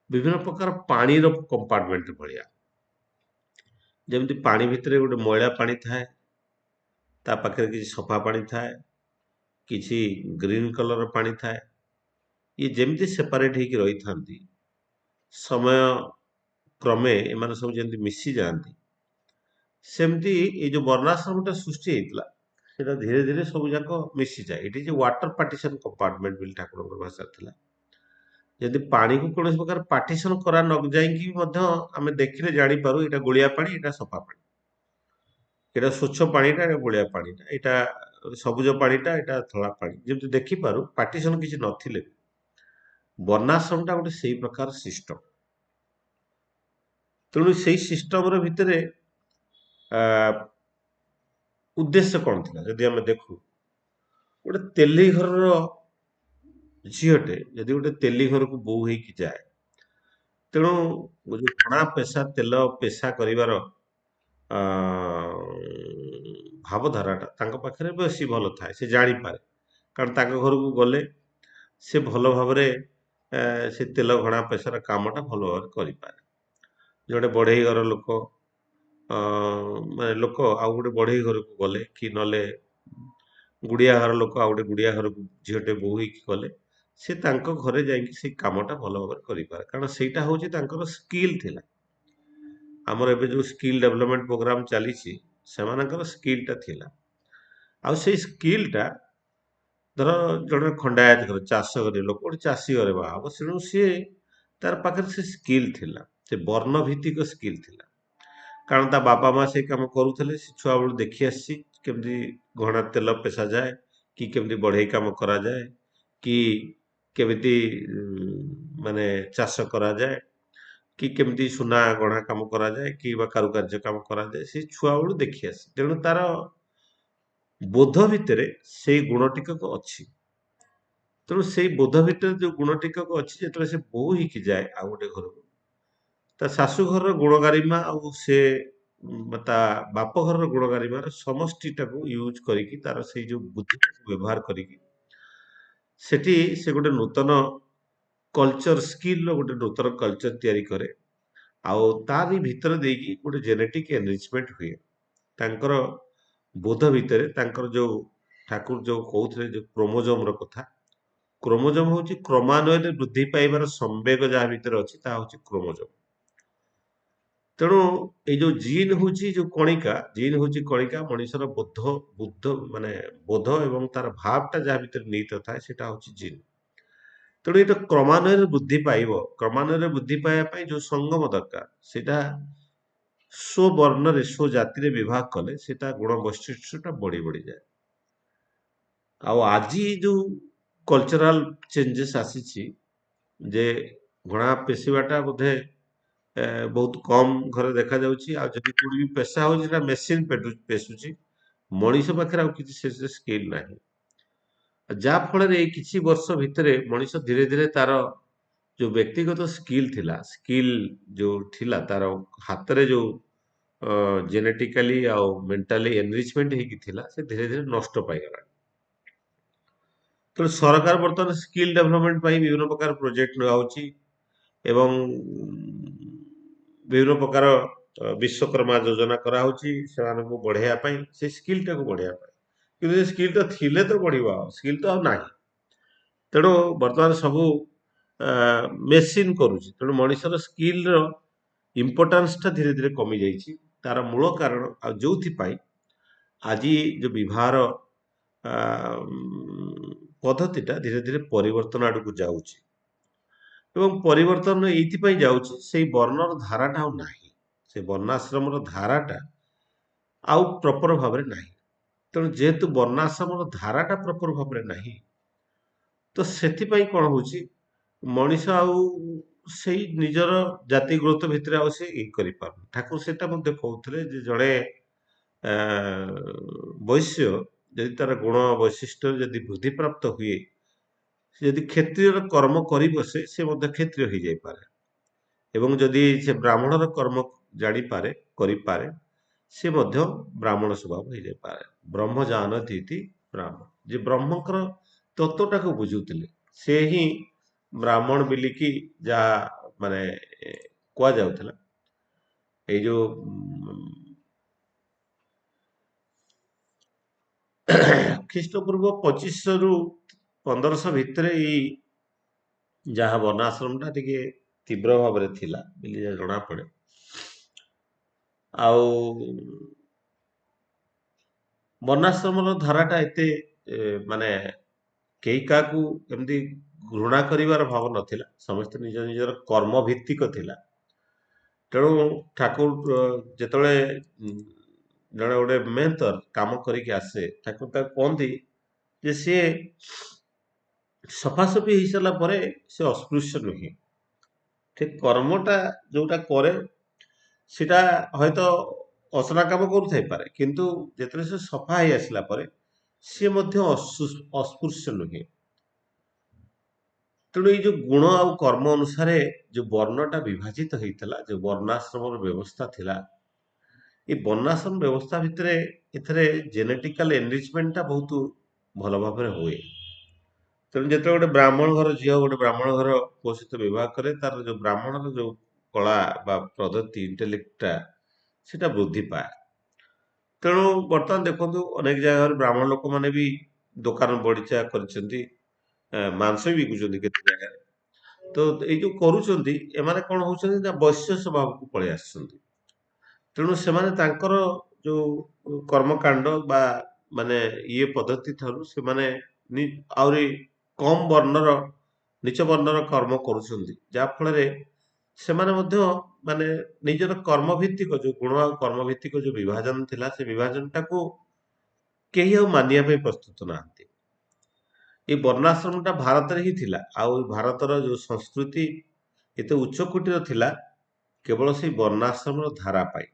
ବିଭିନ୍ନ ପ୍ରକାର ପାଣିର କମ୍ପାର୍ଟମେଣ୍ଟ ଭଳିଆ। ଯେମିତି ପାଣି ଭିତରେ ଗୋଟେ ମଇଳା ପାଣି ଥାଏ, ତା ପାଖରେ କିଛି ସଫା ପାଣି ଥାଏ, କିଛି ଗ୍ରୀନ କଲର ପାଣି ଥାଏ। ଇଏ ଯେମିତି ସେପାରେଟ ହେଇକି ରହିଥାନ୍ତି, ସମୟ କ୍ରମେ ଏମାନେ ସବୁ ଯେମିତି ମିଶି ଯାଆନ୍ତି, ସେମିତି ଏଇ ଯୋଉ ବର୍ଣ୍ଣାଶ୍ରମଟା ସୃଷ୍ଟି ହେଇଥିଲା, ସେଟା ଧୀରେ ଧୀରେ ସବୁ ଯାକ ମିଶିଯାଏ। ଏଠି ଯେ ୱାଟର ପାର୍ଟିସନ କମ୍ପାର୍ଟମେଣ୍ଟ ବୋଲି ଠାକୁରଙ୍କ ଭାଷା ଥିଲା। ଯଦି ପାଣିକୁ କୌଣସି ପ୍ରକାର ପାର୍ଟିସନ କରା ନ ଯାଇକି ମଧ୍ୟ ଆମେ ଦେଖିଲେ ଜାଣିପାରୁ ଏଇଟା ଗୋଳିଆ ପାଣି, ଏଇଟା ସଫା ପାଣି, ଏଇଟା ସ୍ୱଚ୍ଛ ପାଣିଟା, ଏଇଟା ଗୋଳିଆ ପାଣିଟା, ଏଇଟା ସବୁଜ ପାଣିଟା, ଏଇଟା ଧଳା ପାଣି, ଯେମିତି ଦେଖିପାରୁ ପାର୍ଟିସନ କିଛି ନଥିଲେ। ବର୍ଣ୍ଣାଶ୍ରମଟା ଗୋଟେ ସେଇ ପ୍ରକାର ସିଷ୍ଟମ। ତେଣୁ ସେଇ ସିଷ୍ଟମର ଭିତରେ ଆ ଉଦ୍ଦେଶ୍ୟ କଣ ଥିଲା ଯଦି ଆମେ ଦେଖୁ, ଗୋଟେ ତେଲି ଘରର ଝିଅଟେ ଯଦି ଗୋଟେ ତେଲି ଘରକୁ ବୋହୂ ହେଇକି ଯାଏ, ତେଣୁ ଯୋଉ ଘଣା ପେଶା ତେଲ ପେଶା କରିବାର ଆ ଭାବଧାରାଟା ତାଙ୍କ ପାଖରେ ବେଶୀ ଭଲ ଥାଏ, ସେ ଜାଣିପାରେ। କାରଣ ତାଙ୍କ ଘରକୁ ଗଲେ ସେ ଭଲ ଭାବରେ ସେ ତେଲ ଘଣା ପେଶାର କାମଟା ଭଲ ଭାବରେ କରିପାରେ। ଜଣେ ବଢେଇ ଘର ଲୋକ ମାନେ ଲୋକ ଆଉ ଗୋଟେ ବଢେଇ ଘରକୁ ଗଲେ, କି ନହେଲେ ଗୁଡିଆ ଘର ଲୋକ ଆଉ ଗୋଟେ ଗୁଡିଆ ଘରକୁ ଝିଅଟେ ବୋହୂ ହେଇକି ଗଲେ, ସେ ତାଙ୍କ ଘରେ ଯାଇକି ସେଇ କାମଟା ଭଲ ଭାବରେ କରିପାରେ, କାରଣ ସେଇଟା ହଉଛି ତାଙ୍କର ସ୍କିଲ୍ ଥିଲା। ଆମର ଏବେ ଯୋଉ ସ୍କିଲ୍ ଡେଭଲପମେଣ୍ଟ ପ୍ରୋଗ୍ରାମ ଚାଲିଛି, ସେମାନଙ୍କର ସ୍କିଲ୍ଟା ଥିଲା। ଆଉ ସେଇ ସ୍କିଲ୍ଟା, ଧର ଜଣେ ଖଣ୍ଡାୟତ ଘର ଚାଷ ଘର ଲୋକ ଗୋଟେ ଚାଷୀ ଘରେ ବାହା ହବ, ତେଣୁ ସିଏ ତାର ପାଖରେ ସେ ସ୍କିଲ୍ ଥିଲା, ସେ ବର୍ଣ୍ଣ ଭିତ୍ତିକ ସ୍କିଲ୍ ଥିଲା। କାରଣ ତା ବାପା ମା ସେଇ କାମ କରୁଥିଲେ, ସେ ଛୁଆ ବେଳୁ ଦେଖି ଆସିଛି କେମିତି ଘଣା ତେଲ ପେଶାଯାଏ, କି କେମିତି ବଢେଇ କାମ କରାଯାଏ, କି କେମିତି ମାନେ ଚାଷ କରାଯାଏ, କି କେମିତି ସୁନା ଗଢା କାମ କରାଯାଏ, କି ବା କାରୁକାର୍ଯ୍ୟ କାମ କରାଯାଏ, ସେ ଛୁଆ ବେଳୁ ଦେଖି ଆସିଛି। ତେଣୁ ତାର ବୋଧ ଭିତରେ ସେଇ ଗୁଣ ଟିକକ ଅଛି। ତେଣୁ ସେଇ ବୋଧ ଭିତରେ ଯୋଉ ଗୁଣ ଟିକକ ଅଛି, ଯେତେବେଳେ ସେ ବୋହୂ ହେଇକି ଯାଏ ଆଉ ଗୋଟେ ଘରକୁ, ତା ଶାଶୁ ଘରର ଗୁଣ ଗାରିମା ଆଉ ସେ ତା ବାପ ଘରର ଗୁଣ ଗାରିବାର ସମଷ୍ଟିଟାକୁ ୟୁଜ୍ କରିକି ତାର ସେଇ ଯୋଉ ବୁଦ୍ଧିଟାକୁ ବ୍ୟବହାର କରିକି ସେଠି ସେ ଗୋଟେ ନୂତନ କଲଚର ସ୍କିଲର ଗୋଟେ ନୂତନ କଲଚର ତିଆରି କରେ। ଆଉ ତାରି ଭିତରେ ଦେଇକି ଗୋଟେ ଜେନେଟିକ୍ ଏନରିଚମେଣ୍ଟ ହୁଏ। ତାଙ୍କର ବୋଧ ଭିତରେ ତାଙ୍କର ଯୋଉ ଠାକୁର ଯୋଉ କହୁଥିଲେ ଯୋଉ କ୍ରୋମୋଜୋମର କଥା, କ୍ରୋମୋଜୋମ ହଉଛି କ୍ରମାନ୍ୱୟରେ ବୃଦ୍ଧି ପାଇବାର ସମ୍ବେଗ ଯାହା ଭିତରେ ଅଛି ତାହା ହଉଛି କ୍ରୋମୋଜୋମ। ତେଣୁ ଏଇ ଯୋଉ ଜିନ୍ ହଉଛି କଣିକା ମଣିଷର ବୁଦ୍ଧ ମାନେ ବୋଧ ଏବଂ ତାର ଭାବଟା ଯାହା ଭିତରେ ନିହିତ ଥାଏ ସେଟା ହଉଛି ଜିନ୍। ତେଣୁ ଏଇଟା କ୍ରମାନ୍ୱୟରେ ବୃଦ୍ଧି ପାଇବ। କ୍ରମାନ୍ୱୟରେ ବୃଦ୍ଧି ପାଇବା ପାଇଁ ଯୋଉ ସଙ୍ଗମ ଦରକାର ସେଇଟା ସ୍ୱବର୍ଣ୍ଣରେ ସ୍ୱଜାତିରେ ବିଭାଗ କଲେ ସେଟା ଗୁଣ ବୈଶିଷ୍ଟ୍ୟଟା ବଢି ବଢିଯାଏ। ଆଉ ଆଜି ଯୋଉ କଲଚରାଲ ଚେଞ୍ଜେସ୍ ଆସିଛି ଯେ ଘୋଡ଼ା ପେଶିବାଟା ବୋଧେ ବହୁତ କମ୍ ଘରେ ଦେଖାଯାଉଛି। ଆଉ ଯଦି କୋଉଠି ବି ପେଶା ହଉଛି ସେଟା ମେସିନ୍ ପେଶୁଛି। ମଣିଷ ପାଖରେ ଆଉ କିଛି ସେ ସ୍କିଲ୍ ନାହିଁ। ଯାହା ଫଳରେ ଏଇ କିଛି ବର୍ଷ ଭିତରେ ମଣିଷ ଧୀରେ ଧୀରେ ତାର ଯୋଉ ବ୍ୟକ୍ତିଗତ ସ୍କିଲ୍ ଥିଲା ତାର ହାତରେ ଯୋଉ ଜେନେଟିକାଲି ଆଉ ମେଣ୍ଟାଲି ଏନରିଚମେଣ୍ଟ ହେଇକି ଥିଲା ସେ ଧୀରେ ଧୀରେ ନଷ୍ଟ ପାଇଗଲାଣି। ତେଣୁ ସରକାର ବର୍ତ୍ତମାନ ସ୍କିଲ୍ ଡେଭଲପମେଣ୍ଟ ପାଇଁ ବିଭିନ୍ନ ପ୍ରକାର ପ୍ରୋଜେକ୍ଟ ନେଉଛି ଏବଂ ବିଭିନ୍ନ ପ୍ରକାର ବିଶ୍ୱକର୍ମା ଯୋଜନା କରାହଉଛି ସେମାନଙ୍କୁ ବଢେଇବା ପାଇଁ ସେ ସ୍କିଲ୍ଟାକୁ ବଢେଇବା ପାଇଁ। କିନ୍ତୁ ସେ ସ୍କିଲ୍ ତ ଥିଲେ ତ ବଢିବ, ସ୍କିଲ୍ ତ ଆଉ ନାହିଁ। ତେଣୁ ବର୍ତ୍ତମାନ ସବୁ ମେସିନ୍ କରୁଛି। ତେଣୁ ମଣିଷର ସ୍କିଲ୍ର ଇମ୍ପୋର୍ଟାନ୍ସଟା ଧୀରେ ଧୀରେ କମି ଯାଇଛି। ତାର ମୂଳ କାରଣ ଆଉ ଯୋଉଥିପାଇଁ ଆଜି ଯୋଉ ବିବାହର ପଦ୍ଧତିଟା ଧୀରେ ଧୀରେ ପରିବର୍ତ୍ତନ ଆଡକୁ ଯାଉଛି ଏବଂ ପରିବର୍ତ୍ତନ ଏଇଥିପାଇଁ ଯାଉଛି ସେଇ ବର୍ଣ୍ଣର ଧାରାଟା ଆଉ ନାହିଁ। ସେ ବର୍ଣ୍ଣାଶ୍ରମର ଧାରାଟା ଆଉ ପ୍ରପର ଭାବରେ ନାହିଁ। ତେଣୁ ଯେହେତୁ ବର୍ଣ୍ଣାଶ୍ରମର ଧାରାଟା ପ୍ରପର ଭାବରେ ନାହିଁ ତ ସେଥିପାଇଁ କଣ ହଉଛି ମଣିଷ ଆଉ ସେଇ ନିଜର ଜାତି ଗ୍ରୋଥ ଭିତରେ ଆଉ ସେ କରିପାରୁନି। ଠାକୁର ସେଟା ମଧ୍ୟ କହୁଥିଲେ ଯେ ଜଣେ ଆ, ବୈଶ୍ୟ ଯଦି ତାର ଗୁଣ ବୈଶିଷ୍ଟ୍ୟ ଯଦି ବୃଦ୍ଧିପ୍ରାପ୍ତ ହୁଏ ସେ ଯଦି କ୍ଷତ୍ରିୟର କର୍ମ କରି ବସେ ସେ ମଧ୍ୟ କ୍ଷତ୍ରିୟ ହେଇଯାଇପାରେ ଏବଂ ଯଦି ସେ ବ୍ରାହ୍ମଣର କର୍ମ ଜାଣିପାରେ କରିପାରେ ସେ ମଧ୍ୟ ବ୍ରାହ୍ମଣ ସ୍ୱଭାବ ହେଇଯାଇପାରେ। ବ୍ରହ୍ମ ଜାନତି ଇତି ବ୍ରାହ୍ମଣ, ଯେ ବ୍ରହ୍ମଙ୍କର ତତ୍ଵଟାକୁ ବୁଝୁଥିଲେ ସେ ହିଁ ବ୍ରାହ୍ମଣ ବୋଲିକି ଯାହା ମାନେ କୁହାଯାଉଥିଲା। ଏଇ ଯୋଉ ଖ୍ରୀଷ୍ଟପୂର୍ବ 2500 ରୁ 1500 ଭିତରେ ଏଇ ଯାହା ବର୍ଣ୍ଣାଶ୍ରମଟା ଟିକେ ତୀବ୍ର ଭାବରେ ଥିଲା ବୋଲି ଯାହା ଜଣାପଡେ। ଆଉ ବର୍ଣ୍ଣାଶ୍ରମର ଧାରାଟା ଏତେ ମାନେ କେହି କାହାକୁ ଏମିତି ଘୃଣା କରିବାର ଭାବ ନଥିଲା। ସମସ୍ତେ ନିଜ ନିଜର କର୍ମ ଭିତ୍ତିକ ଥିଲା। ତେଣୁ ଠାକୁର ଯେତେବେଳେ ଜଣେ ଗୋଟେ ମେହନ୍ତର କାମ କରିକି ଆସେ ଠାକୁର ତାକୁ କହନ୍ତି ଯେ ସିଏ ସଫାସଫି ହେଇସାରିଲା ପରେ ସେ ଅସ୍ପୃଶ୍ୟ ନୁହେଁ। ଠିକ କର୍ମଟା ଯୋଉଟା କରେ ସେଟା ହୟତ ଅସନା କାମ କରୁଥାଇପାରେ କିନ୍ତୁ ଯେତେବେଳେ ସେ ସଫା ହେଇ ଆସିଲା ପରେ ସିଏ ମଧ୍ୟ ଅସ୍ପୃଶ୍ୟ ନୁହେଁ। ତେଣୁ ଏଇ ଯୋଉ ଗୁଣ ଆଉ କର୍ମ ଅନୁସାରେ ଯୋଉ ବର୍ଣ୍ଣଟା ବିଭାଜିତ ହେଇଥିଲା, ଯୋଉ ବର୍ଣ୍ଣାଶ୍ରମର ବ୍ୟବସ୍ଥା ଥିଲା, ଏଇ ବର୍ଣ୍ଣାଶ୍ରମ ବ୍ୟବସ୍ଥା ଭିତରେ ଏଥିରେ ଜେନେଟିକାଲ ଏନରିଚମେଣ୍ଟଟା ବହୁତ ଭଲ ଭାବରେ ହୁଏ। ତେଣୁ ଯେତେବେଳେ ଗୋଟେ ବ୍ରାହ୍ମଣ ଘର ଝିଅ ଗୋଟେ ବ୍ରାହ୍ମଣ ଘର ପୁଅ ସହିତ ବିବାହ କରେ ତାର ଯୋଉ ବ୍ରାହ୍ମଣର ଯୋଉ କଳା ବା ପଦ୍ଧତି ଇଣ୍ଟେଲେକ୍ଟଟା ସେଟା ବୃଦ୍ଧି ପାଏ। ତେଣୁ ବର୍ତ୍ତମାନ ଦେଖନ୍ତୁ ଅନେକ ଜାଗାରେ ବ୍ରାହ୍ମଣ ଲୋକମାନେ ବି ଦୋକାନ ବଗିଚା କରିଛନ୍ତି, ମାଂସ ବି ବିକୁଛନ୍ତି କେତେ ଜାଗାରେ। ତ ଏଇ ଯୋଉ କରୁଛନ୍ତି ଏମାନେ କଣ ହଉଛନ୍ତି ନା ବୈଶ୍ୟ ସ୍ୱଭାବକୁ ପଳେଇ ଆସିଛନ୍ତି। ତେଣୁ ସେମାନେ ତାଙ୍କର ଯୋଉ କର୍ମକାଣ୍ଡ ବା ମାନେ ଇଏ ପଦ୍ଧତି ଠାରୁ ସେମାନେ ଆହୁରି କମ ବର୍ଣ୍ଣର ନିଚ ବର୍ଣ୍ଣର କର୍ମ କରୁଛନ୍ତି ଯାହା ଫଳରେ ସେମାନେ ମଧ୍ୟ ମାନେ ନିଜର କର୍ମ ଭିତ୍ତିକ ଯୋଉ ଗୁଣ ଆଉ କର୍ମ ଭିତ୍ତିକ ଯୋଉ ବିଭାଜନ ଥିଲା ସେ ବିଭାଜନଟାକୁ କେହି ଆଉ ମାନିବା ପାଇଁ ପ୍ରସ୍ତୁତ ନାହାନ୍ତି। ଏଇ ବର୍ଣ୍ଣାଶ୍ରମଟା ଭାରତରେ ହିଁ ଥିଲା। ଆଉ ଭାରତର ଯୋଉ ସଂସ୍କୃତି ଏତେ ଉଚ୍ଚ କୋଟିର ଥିଲା କେବଳ ସେଇ ବର୍ଣ୍ଣାଶ୍ରମର ଧାରା ପାଇଁ।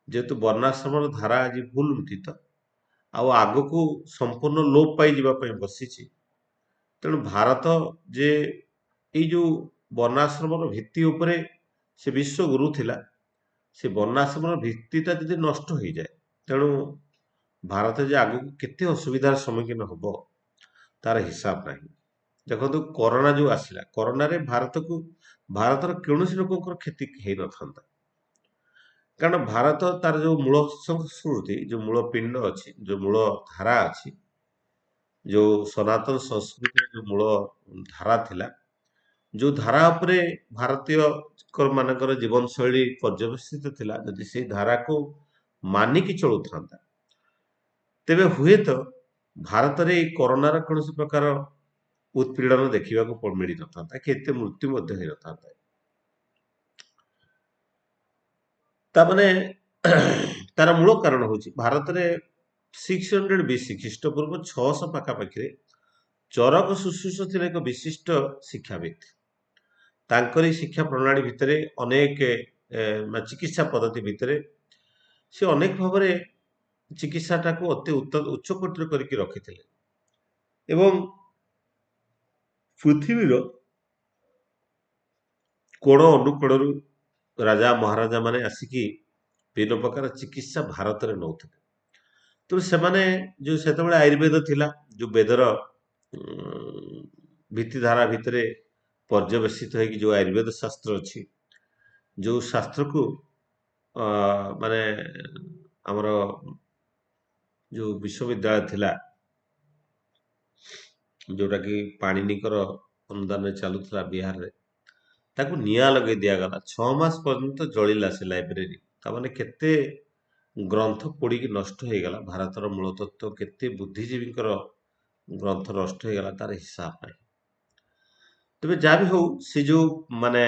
ଯେହେତୁ ବର୍ଣ୍ଣାଶ୍ରମର ଧାରା ଆଜି ଭୁଲ ଉଠିତ ଆଉ ଆଗକୁ ସମ୍ପୂର୍ଣ୍ଣ ଲୋପ ପାଇଯିବା ପାଇଁ ବସିଛି। ତେଣୁ ଭାରତ ଯେ ଏଇ ଯୋଉ ବର୍ଣ୍ଣାଶ୍ରମର ଭିତ୍ତି ଉପରେ ସେ ବିଶ୍ୱ ଗୁରୁ ଥିଲା ସେ ବର୍ଣ୍ଣାଶ୍ରମର ଭିତ୍ତିଟା ଯଦି ନଷ୍ଟ ହେଇଯାଏ, ତେଣୁ ଭାରତ ଯେ ଆଗକୁ କେତେ ଅସୁବିଧାର ସମ୍ମୁଖୀନ ହବ ତାର ହିସାବ ନାହିଁ। ଦେଖନ୍ତୁ କରୋନା ଯୋଉ ଆସିଲା, କରୋନାରେ ଭାରତର କୌଣସି ଲୋକଙ୍କର କ୍ଷତି ହେଇନଥାନ୍ତା। କାରଣ ଭାରତ ତାର ଯୋଉ ମୂଳ ସଂସ୍କୃତି, ଯୋଉ ମୂଳ ପିଣ୍ଡ ଅଛି, ଯୋଉ ମୂଳ ଧାରା ଅଛି, ଯୋଉ ସନାତନ ସଂସ୍କୃତିର ଯୋଉ ମୂଳ ଧାରା ଥିଲା, ଯୋଉ ଧାରା ଉପରେ ଭାରତୀୟ ମାନଙ୍କର ଜୀବନ ଶୈଳୀ ପର୍ଯ୍ୟବେସିତ ଥିଲା, ଯଦି ସେଇ ଧାରାକୁ ମାନିକି ଚଳୁଥାନ୍ତା, ତେବେ ହୁଏତ ଭାରତରେ ଏଇ କରୋନାର କୌଣସି ପ୍ରକାର ଉତ୍ପୀଡ଼ନ ଦେଖିବାକୁ ମିଳିନଥାନ୍ତା, କି ଏତେ ମୃତ୍ୟୁ ମଧ୍ୟ ହେଇନଥାନ୍ତା। ତାମାନେ ତାର ମୂଳ କାରଣ ହଉଛି ଭାରତରେ 600 BC ଖ୍ରୀଷ୍ଟପୂର୍ବ 600 ପାଖାପାଖିରେ ଚରକ ସୁଶ୍ରୁତ ଥିଲେ ଏକ ବିଶିଷ୍ଟ ଶିକ୍ଷାବିତ୍। ତାଙ୍କରି ଶିକ୍ଷା ପ୍ରଣାଳୀ ଭିତରେ ଅନେକ ଚିକିତ୍ସା ପଦ୍ଧତି ଭିତରେ ସେ ଅନେକ ଭାବରେ ଚିକିତ୍ସାଟାକୁ ଅତି ଉଚ୍ଚ କୋଟିର କରିକି ରଖିଥିଲେ ଏବଂ ପୃଥିବୀର କୋଣ ଅନୁକୋଣରୁ ରାଜା ମହାରାଜା ମାନେ ଆସିକି ବିଭିନ୍ନ ପ୍ରକାର ଚିକିତ୍ସା ଭାରତରେ ନଉଥିଲେ। ତେଣୁ ସେମାନେ ଯୋଉ ସେତେବେଳେ ଆୟୁର୍ବେଦ ଥିଲା, ଯୋଉ ବେଦର ଭିତ୍ତିଧାରା ଭିତରେ ପର୍ଯ୍ୟବେସିତ ହେଇକି ଯୋଉ ଆୟୁର୍ବେଦ ଶାସ୍ତ୍ର ଅଛି, ଯୋଉ ଶାସ୍ତ୍ରକୁ ମାନେ ଆମର ଯୋଉ ବିଶ୍ୱବିଦ୍ୟାଳୟ ଥିଲା, ଯୋଉଟା କି ପାଣିନିଙ୍କର ଅନୁଦାନରେ ଚାଲୁଥିଲା ବିହାରରେ, ତାକୁ ନିଆଁ ଲଗେଇ ଦିଆଗଲା। 6 ମାସ ପର୍ଯ୍ୟନ୍ତ ଜଳିଲା ସେ ଲାଇବ୍ରେରୀ। ତାମାନେ କେତେ ଗ୍ରନ୍ଥ ପୋଡ଼ିକି ନଷ୍ଟ ହେଇଗଲା, ଭାରତର ମୂଳ ତତ୍ତ୍ୱ କେତେ ବୁଦ୍ଧିଜୀବୀଙ୍କର ଗ୍ରନ୍ଥ ନଷ୍ଟ ହେଇଗଲା, ତାର ହିସାବ ନାହିଁ। ତେବେ ଯାହା ବି ହଉ, ସେ ଯୋଉ ମାନେ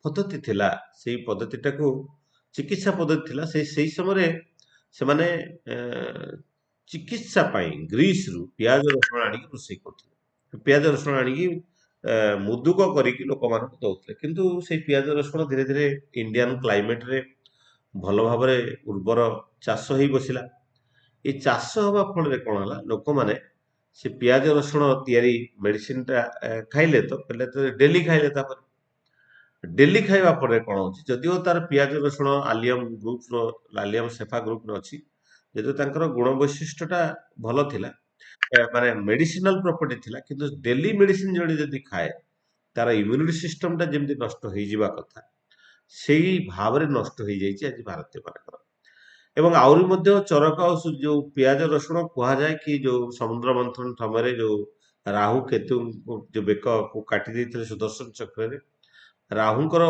ପଦ୍ଧତି ଥିଲା, ସେଇ ପଦ୍ଧତିଟାକୁ ଚିକିତ୍ସା ପଦ୍ଧତି ଥିଲା, ସେଇ ସମୟରେ ସେମାନେ ଚିକିତ୍ସା ପାଇଁ ଗ୍ରୀସରୁ ପିଆଜ ରସୁଣ ଆଣିକି ରୋଷେଇ କରୁଥିଲେ। ପିଆଜ ରସୁଣ ଆଣିକି ମୁଦୁକ କରିକି ଲୋକମାନଙ୍କୁ ଦଉଥିଲେ। କିନ୍ତୁ ସେଇ ପିଆଜ ରସୁଣ ଧୀରେ ଧୀରେ ଇଣ୍ଡିଆନ କ୍ଲାଇମେଟରେ ଭଲ ଭାବରେ ଉର୍ବର ଚାଷ ହେଇ ବସିଲା। ଏଇ ଚାଷ ହବା ଫଳରେ କଣ ହେଲା, ଲୋକମାନେ ସେ ପିଆଜ ରସୁଣ ତିଆରି ମେଡିସିନଟା ଖାଇଲେ, ତ ଡେଲି ଖାଇଲେ। ତାପରେ ଡେଲି ଖାଇବା ପରେ କଣ ହଉଛି, ଯଦିଓ ତାର ପିଆଜ ରସୁଣ ଆଲିୟମ ସେଫା ଗ୍ରୁପ ଅଛି, ଯଦିଓ ତାଙ୍କର ଗୁଣ ବୈଶିଷ୍ଟ୍ୟଟା ଭଲ ଥିଲା, ମାନେ ମେଡିସିନାଲ ପ୍ରପର୍ଟି ଥିଲା, କିନ୍ତୁ ଡେଲି ମେଡିସିନ ଜଣେ ଯଦି ଖାଏ, ତାର ଇମ୍ୟୁନିଟି ସିଷ୍ଟମଟା ଯେମିତି ନଷ୍ଟ ହେଇଯିବା କଥା, ସେଇ ଭାବରେ ନଷ୍ଟ ହେଇଯାଇଛି ଆଜି ଭାରତୀୟ ମାନଙ୍କର। ଏବଂ ଆହୁରି ମଧ୍ୟ ଚରକ ଆଉ ଯୋଉ ପିଆଜ ରସୁଣ କୁହାଯାଏ କି ଯୋଉ ସମୁଦ୍ର ମନ୍ଥନ ସମୟରେ ଯୋଉ ରାହୁ କେତୁଙ୍କୁ ଯୋଉ ବେକକୁ କାଟି ଦେଇଥିଲେ ସୁଦର୍ଶନ ଚକ୍ରରେ, ରାହୁଙ୍କର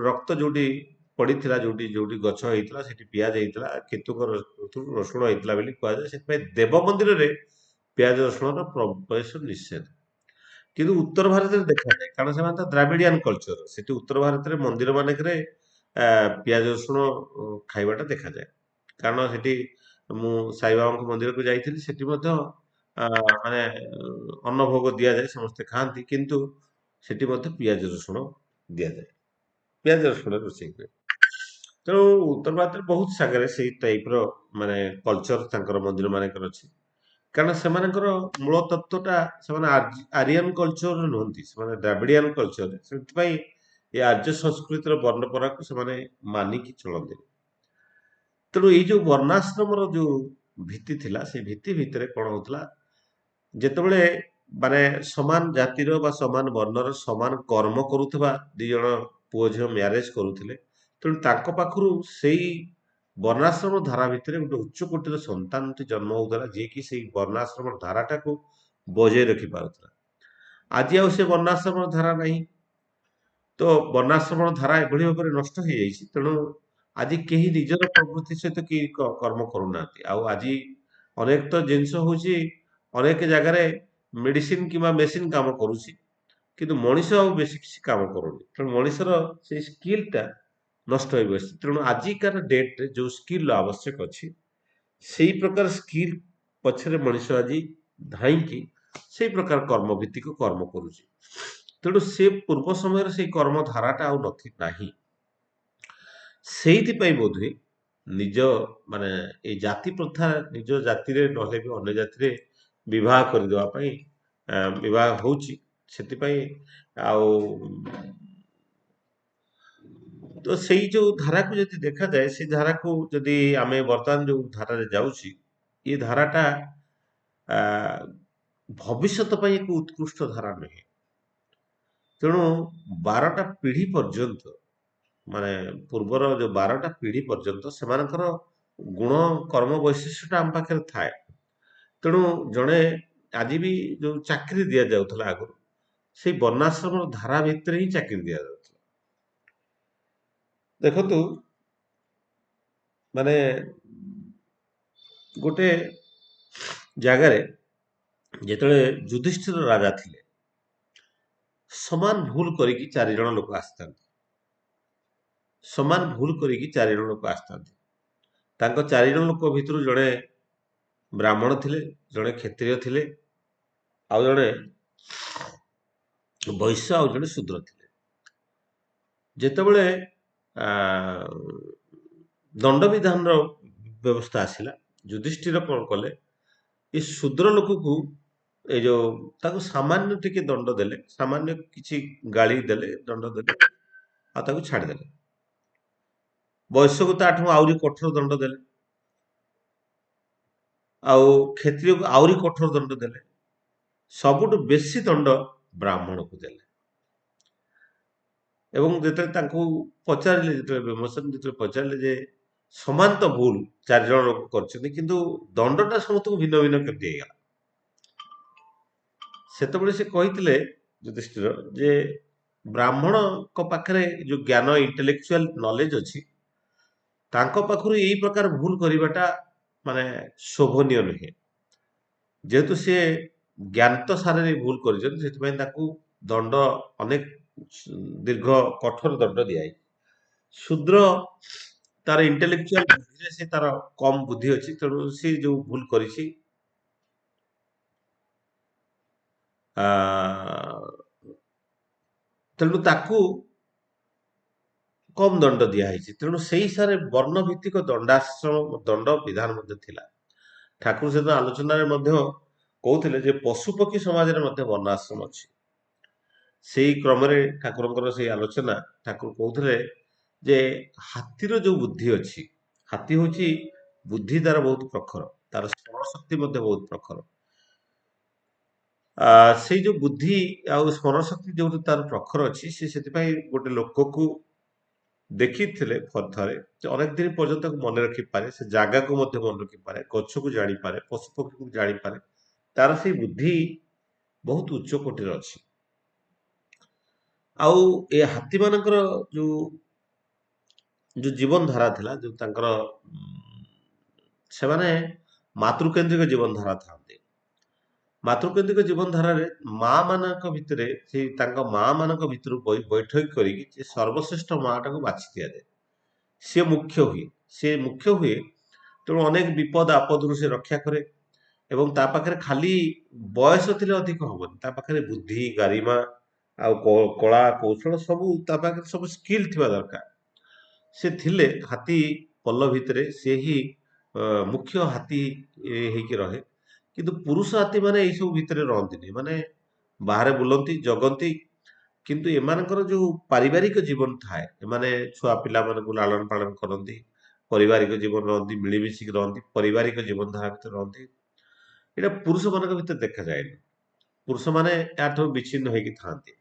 ରକ୍ତ ଯୋଉଠି ପଡିଥିଲା, ଯୋଉଠି ଯୋଉଠି ଗଛ ହେଇଥିଲା ସେଠି ପିଆଜ ହେଇଥିଲା, କେତୁଙ୍କର ରସୁଣ ହେଇଥିଲା ବୋଲି କୁହାଯାଏ। ସେଥିପାଇଁ ଦେବ ମନ୍ଦିରରେ ପିଆଜ ରସୁଣର ପ୍ରବେଶ ନିଷେଧ। କିନ୍ତୁ ଉତ୍ତର ଭାରତରେ ଦେଖାଯାଏ, କାରଣ ସେମାନେ ତ ଦ୍ରାବିଡିଆନ କଲଚର, ସେଠି ଉତ୍ତର ଭାରତରେ ମନ୍ଦିର ମାନଙ୍କରେ ପିଆଜ ରସୁଣ ଖାଇବାଟା ଦେଖାଯାଏ। କାରଣ ସେଠି ମୁଁ ସାଇବାବାଙ୍କ ମନ୍ଦିରକୁ ଯାଇଥିଲି, ସେଠି ମଧ୍ୟ ମାନେ ଅନ୍ନ ଭୋଗ ଦିଆଯାଏ, ସମସ୍ତେ ଖାଆନ୍ତି, କିନ୍ତୁ ସେଠି ମଧ୍ୟ ପିଆଜ ରସୁଣ ଦିଆଯାଏ, ପିଆଜ ରସୁଣ ରୋଷେଇ ହୁଏ। ତେଣୁ ଉତ୍ତର ଭାରତରେ ବହୁତ ଜାଗାରେ ସେଇ ଟାଇପର ମାନେ କଲଚର ତାଙ୍କର ମନ୍ଦିର ମାନଙ୍କର ଅଛି। କାରଣ ସେମାନଙ୍କର ମୂଳ ତତ୍ତ୍ୱଟା, ସେମାନେ ଆରିଆନ କଲଚର ନୁହନ୍ତି, ସେମାନେ ଦ୍ରାବିଡିଆନ କଲଚର। ସେଥିପାଇଁ ଏ ଆର୍ଯ୍ୟ ସଂସ୍କୃତିର ବର୍ଣ୍ଣପରାକୁ ସେମାନେ ମାନିକି ଚଳନ୍ତି। ତେଣୁ ଏଇ ଯୋଉ ବର୍ଣ୍ଣାଶ୍ରମର ଯୋଉ ଭିତ୍ତି ଥିଲା, ସେଇ ଭିତ୍ତି ଭିତରେ କଣ ହଉଥିଲା, ଯେତେବେଳେ ମାନେ ସମାନ ଜାତିର ବା ସମାନ ବର୍ଣ୍ଣର ସମାନ କର୍ମ କରୁଥିବା ଦି ଜଣ ପୁଅ ଝିଅ ମ୍ୟାରେଜ କରୁଥିଲେ, ତେଣୁ ତାଙ୍କ ପାଖରୁ ସେଇ ବର୍ଣ୍ଣାଶ୍ରମ ଧାରା ଭିତରେ ଗୋଟେ ଉଚ୍ଚ କୋଟିର ସନ୍ତାନଟି ଜନ୍ମ ହଉଥିଲା, ଯିଏକି ସେଇ ବର୍ଣ୍ଣାଶ୍ରମ ଧାରାଟାକୁ ବଜାୟ ରଖି ପାରୁଥିଲା। ଆଜି ଆଉ ସେ ବର୍ଣ୍ଣାଶ୍ରମର ଧାରା ନାହିଁ। ତ ବର୍ଣ୍ଣାଶ୍ରମର ଧାରା ଏଭଳି ଭାବରେ ନଷ୍ଟ ହେଇଯାଇଛି, ତେଣୁ ଆଜି କେହି ନିଜର ପ୍ରବୃତ୍ତି ସହିତ କି କର୍ମ କରୁନାହାନ୍ତି। ଆଉ ଆଜି ଅନେକ ତ ଜିନିଷ ହଉଛି, ଅନେକ ଜାଗାରେ ମେଡିସିନ କିମ୍ବା ମେସିନ କାମ କରୁଛି, କିନ୍ତୁ ମଣିଷ ଆଉ ବେଶୀ କିଛି କାମ କରୁନି। ତେଣୁ ମଣିଷର ସେଇ ସ୍କିଲଟା ନଷ୍ଟ ହେଇ ବସିଛି। ତେଣୁ ଆଜିକାର ଡେଟରେ ଯୋଉ ସ୍କିଲ ଆବଶ୍ୟକ ଅଛି, ସେଇ ପ୍ରକାର ସ୍କିଲ ପଛରେ ମଣିଷ ଆଜି ଧାଇଁକି ସେଇ ପ୍ରକାର କର୍ମ ଭିତ୍ତିକ କର୍ମ କରୁଛି। ତେଣୁ ସେ ପୂର୍ବ ସମୟରେ ସେଇ କର୍ମ ଧାରାଟା ଆଉ ନାହିଁ। ସେଇଥିପାଇଁ ବୋଧହୁଏ ନିଜ ମାନେ ଏଇ ଜାତି ପ୍ରଥା ନିଜ ଜାତିରେ ନହେଲେ ବି ଅନ୍ୟ ଜାତିରେ ବିବାହ କରିଦେବା ପାଇଁ ବିବାହ ହଉଛି। ସେଥିପାଇଁ ଆଉ ତ ସେଇ ଯୋଉ ଧାରାକୁ ଯଦି ଦେଖାଯାଏ ସେ ଧାରାକୁ ଯଦି ଆମେ ବର୍ତ୍ତମାନ ଯୋଉ ଧାରାରେ ଯାଉଛି ଏ ଧାରାଟା ଆ, ଭବିଷ୍ୟତ ପାଇଁ ଏକ ଉତ୍କୃଷ୍ଟ ଧାରା ନୁହେଁ। ତେଣୁ 12ଟା ପିଢି ପର୍ଯ୍ୟନ୍ତ ମାନେ ପୂର୍ବର ଯୋଉ 12ଟା ପିଢି ପର୍ଯ୍ୟନ୍ତ ସେମାନଙ୍କର ଗୁଣ କର୍ମ ବୈଶିଷ୍ଟ୍ୟଟା ଆମ ପାଖରେ ଥାଏ। ତେଣୁ ଜଣେ ଆଜି ବି ଯୋଉ ଚାକିରି ଦିଆଯାଉଥିଲା ଆଗରୁ ସେଇ ବର୍ଣ୍ଣାଶ୍ରମର ଧାରା ଭିତରେ ହିଁ ଚାକିରି ଦିଆଯାଉଥିଲା। ଦେଖନ୍ତୁ ମାନେ ଗୋଟେ ଜାଗାରେ ଯେତେବେଳେ ଯୁଧିଷ୍ଠିର ରାଜା ଥିଲେ ସମାନ ଭୁଲ କରିକି 4 ଜଣ ଲୋକ ଆସିଥାନ୍ତି। ସମାନ ଭୁଲ କରିକି 4 ଜଣ ଲୋକ ଆସିଥାନ୍ତି। ତାଙ୍କ 4 ଜଣ ଲୋକ ଭିତରୁ ଜଣେ ବ୍ରାହ୍ମଣ ଥିଲେ, ଜଣେ କ୍ଷତ୍ରିୟ ଥିଲେ, ଆଉ ଜଣେ ବୈଶ୍ୟ, ଆଉ ଜଣେ ଶୂଦ୍ର ଥିଲେ। ଯେତେବେଳେ ଆ, ଦଣ୍ଡବିଧାନର ବ୍ୟବସ୍ଥା ଆସିଲା ଯୁଧିଷ୍ଠିର କଣ କଲେ ଏ ଶୂଦ୍ର ଲୋକକୁ ଏ ଯୋଉ ତାକୁ ସାମାନ୍ୟ ଟିକେ ଦଣ୍ଡ ଦେଲେ, ସାମାନ୍ୟ କିଛି ଗାଳି ଦେଲେ, ଦଣ୍ଡ ଦେଲେ, ଆଉ ତାକୁ ଛାଡ଼ିଦେଲେ। ବୈଶ୍ୟକୁ ତାଠୁ ଆହୁରି କଠୋର ଦଣ୍ଡ ଦେଲେ, ଆଉ କ୍ଷତ୍ରିୟକୁ ଆହୁରି କଠୋର ଦଣ୍ଡ ଦେଲେ। ସବୁଠୁ ବେଶୀ ଦଣ୍ଡ ବ୍ରାହ୍ମଣକୁ ଦେଲେ। ଏବଂ ଯେତେବେଳେ ତାଙ୍କୁ ପଚାରିଲେ, ଯେତେବେଳେ ବିମର୍ଶନ ଯେତେବେଳେ ପଚାରିଲେ ଯେ ସମାନ ତ ଭୁଲ 4 ଜଣ ଲୋକ କରିଛନ୍ତି କିନ୍ତୁ ଦଣ୍ଡଟା ସମସ୍ତଙ୍କୁ ଭିନ୍ନ ଭିନ୍ନ କେମିତି ହେଇଗଲା? ସେତେବେଳେ ସେ କହିଥିଲେ ଯୁଧିଷ୍ଠିର ଯେ ବ୍ରାହ୍ମଣଙ୍କ ପାଖରେ ଯୋଉ ଜ୍ଞାନ ଇଣ୍ଟେଲେକ୍ଚୁଆଲ ନଲେଜ ଅଛି ତାଙ୍କ ପାଖରୁ ଏଇ ପ୍ରକାର ଭୁଲ କରିବାଟା ମାନେ ଶୋଭନୀୟ ନୁହେଁ। ଯେହେତୁ ସେ ଜ୍ଞାତ ସାରରେ ଭୁଲ କରିଛନ୍ତି ସେଥିପାଇଁ ତାକୁ ଦଣ୍ଡ ଅନେକ ଦୀର୍ଘ କଠୋର ଦଣ୍ଡ ଦିଆଯାଇଛି। ଶୂଦ୍ର ତାର ଇଣ୍ଟେଲେକ୍ଚୁଆଲ ବୁଦ୍ଧିରେ ସେ ତାର କମ ବୁଦ୍ଧି ଅଛି, ତେଣୁ ସେ ଯୋଉ ଭୁଲ କରିଛି ଆ, ତେଣୁ ତାକୁ କମ ଦଣ୍ଡ ଦିଆହେଇଛି। ତେଣୁ ସେଇ ହିସାବରେ ବର୍ଣ୍ଣ ଭିତ୍ତିକ ଦଣ୍ଡାଶ୍ରମ ଦଣ୍ଡ ବିଧାନ ମଧ୍ୟ ଥିଲା। ଠାକୁର ସେଦିନ ଆଲୋଚନାରେ ମଧ୍ୟ କହୁଥିଲେ ଯେ ପଶୁପକ୍ଷୀ ସମାଜରେ ମଧ୍ୟ ବର୍ଣ୍ଣାଶ୍ରମ ଅଛି। ସେଇ କ୍ରମରେ ଠାକୁରଙ୍କର ସେଇ ଆଲୋଚନା ଠାକୁର କହୁଥିଲେ ଯେ ହାତୀର ଯୋଉ ବୁଦ୍ଧି ଅଛି, ହାତୀ ହଉଛି ବୁଦ୍ଧି ତାର ବହୁତ ପ୍ରଖର, ତାର ସ୍ମରଣ ଶକ୍ତି ମଧ୍ୟ ବହୁତ ପ୍ରଖର। ସେଇ ଯୋଉ ବୁଦ୍ଧି ଆଉ ସ୍ମରଣ ଶକ୍ତି ଯୋଉଠି ତାର ପ୍ରଖର ଅଛି ସେ ସେଥିପାଇଁ ଗୋଟେ ଲୋକକୁ ଦେଖିଥିଲେ ଥରେ ଯେ ଅନେକ ଦିନ ପର୍ଯ୍ୟନ୍ତ ତାକୁ ମନେ ରଖିପାରେ, ସେ ଜାଗାକୁ ମଧ୍ୟ ମନେ ରଖିପାରେ, ଗଛକୁ ଜାଣିପାରେ, ପଶୁପକ୍ଷୀକୁ ଜାଣିପାରେ। ତାର ସେଇ ବୁଦ୍ଧି ବହୁତ ଉଚ୍ଚ କୋଟିର ଅଛି। ଆଉ ଏ ହାତୀ ମାନଙ୍କର ଯୋଉ ଯୋଉ ଜୀବନ ଧାରା ଥିଲା, ଯୋଉ ତାଙ୍କର ସେମାନେ ମାତୃକେନ୍ଦ୍ରିକ ଜୀବନ ଧାରା ଥାନ୍ତି। ମାତୃକେନ୍ଦ୍ରିକ ଜୀବନ ଧାରାରେ ମା ମାନଙ୍କ ଭିତରେ ସେଇ ତାଙ୍କ ମା ମାନଙ୍କ ଭିତରୁ ବୈଠକ କରିକି ସେ ସର୍ବଶ୍ରେଷ୍ଠ ମା ଟାକୁ ବାଛି ଦିଆଯାଏ। ସିଏ ମୁଖ୍ୟ ହୁଏ, ସିଏ ମୁଖ୍ୟ ହୁଏ। ତେଣୁ ଅନେକ ବିପଦ ଆପଦରୁ ସେ ରକ୍ଷା କରେ ଏବଂ ତା ପାଖରେ ଖାଲି ବୟସ ଥିଲେ ଅଧିକ ହବନି, ତା ପାଖରେ ବୁଦ୍ଧି ଗାରିମା ଆଉ କଳା କୌଶଳ ସବୁ ତା ପାଖରେ ସବୁ ସ୍କିଲ୍ ଥିବା ଦରକାର। ସେ ଥିଲେ ହାତୀ ପଲ ଭିତରେ ସେ ହିଁ ମୁଖ୍ୟ ହାତୀ ହେଇକି ରହେ। କିନ୍ତୁ ପୁରୁଷ ହାତୀ ମାନେ ଏଇସବୁ ଭିତରେ ରହନ୍ତିନି, ମାନେ ବାହାରେ ବୁଲନ୍ତି ଜଗନ୍ତି। କିନ୍ତୁ ଏମାନଙ୍କର ଯୋଉ ପାରିବାରିକ ଜୀବନ ଥାଏ, ଏମାନେ ଛୁଆ ପିଲାମାନଙ୍କୁ ଲାଳନ ପାଳନ କରନ୍ତି, ପାରିବାରିକ ଜୀବନ ରହନ୍ତି, ମିଳିମିଶିକି ରହନ୍ତି, ପାରିବାରିକ ଜୀବନ ଧାରା ଭିତରେ ରହନ୍ତି। ଏଇଟା ପୁରୁଷ ମାନଙ୍କ ଭିତରେ ଦେଖାଯାଏନି। ପୁରୁଷ ମାନେ ଏହାଠାରୁ ବିଚ୍ଛିନ୍ନ ହେଇକି ଥାଆନ୍ତି।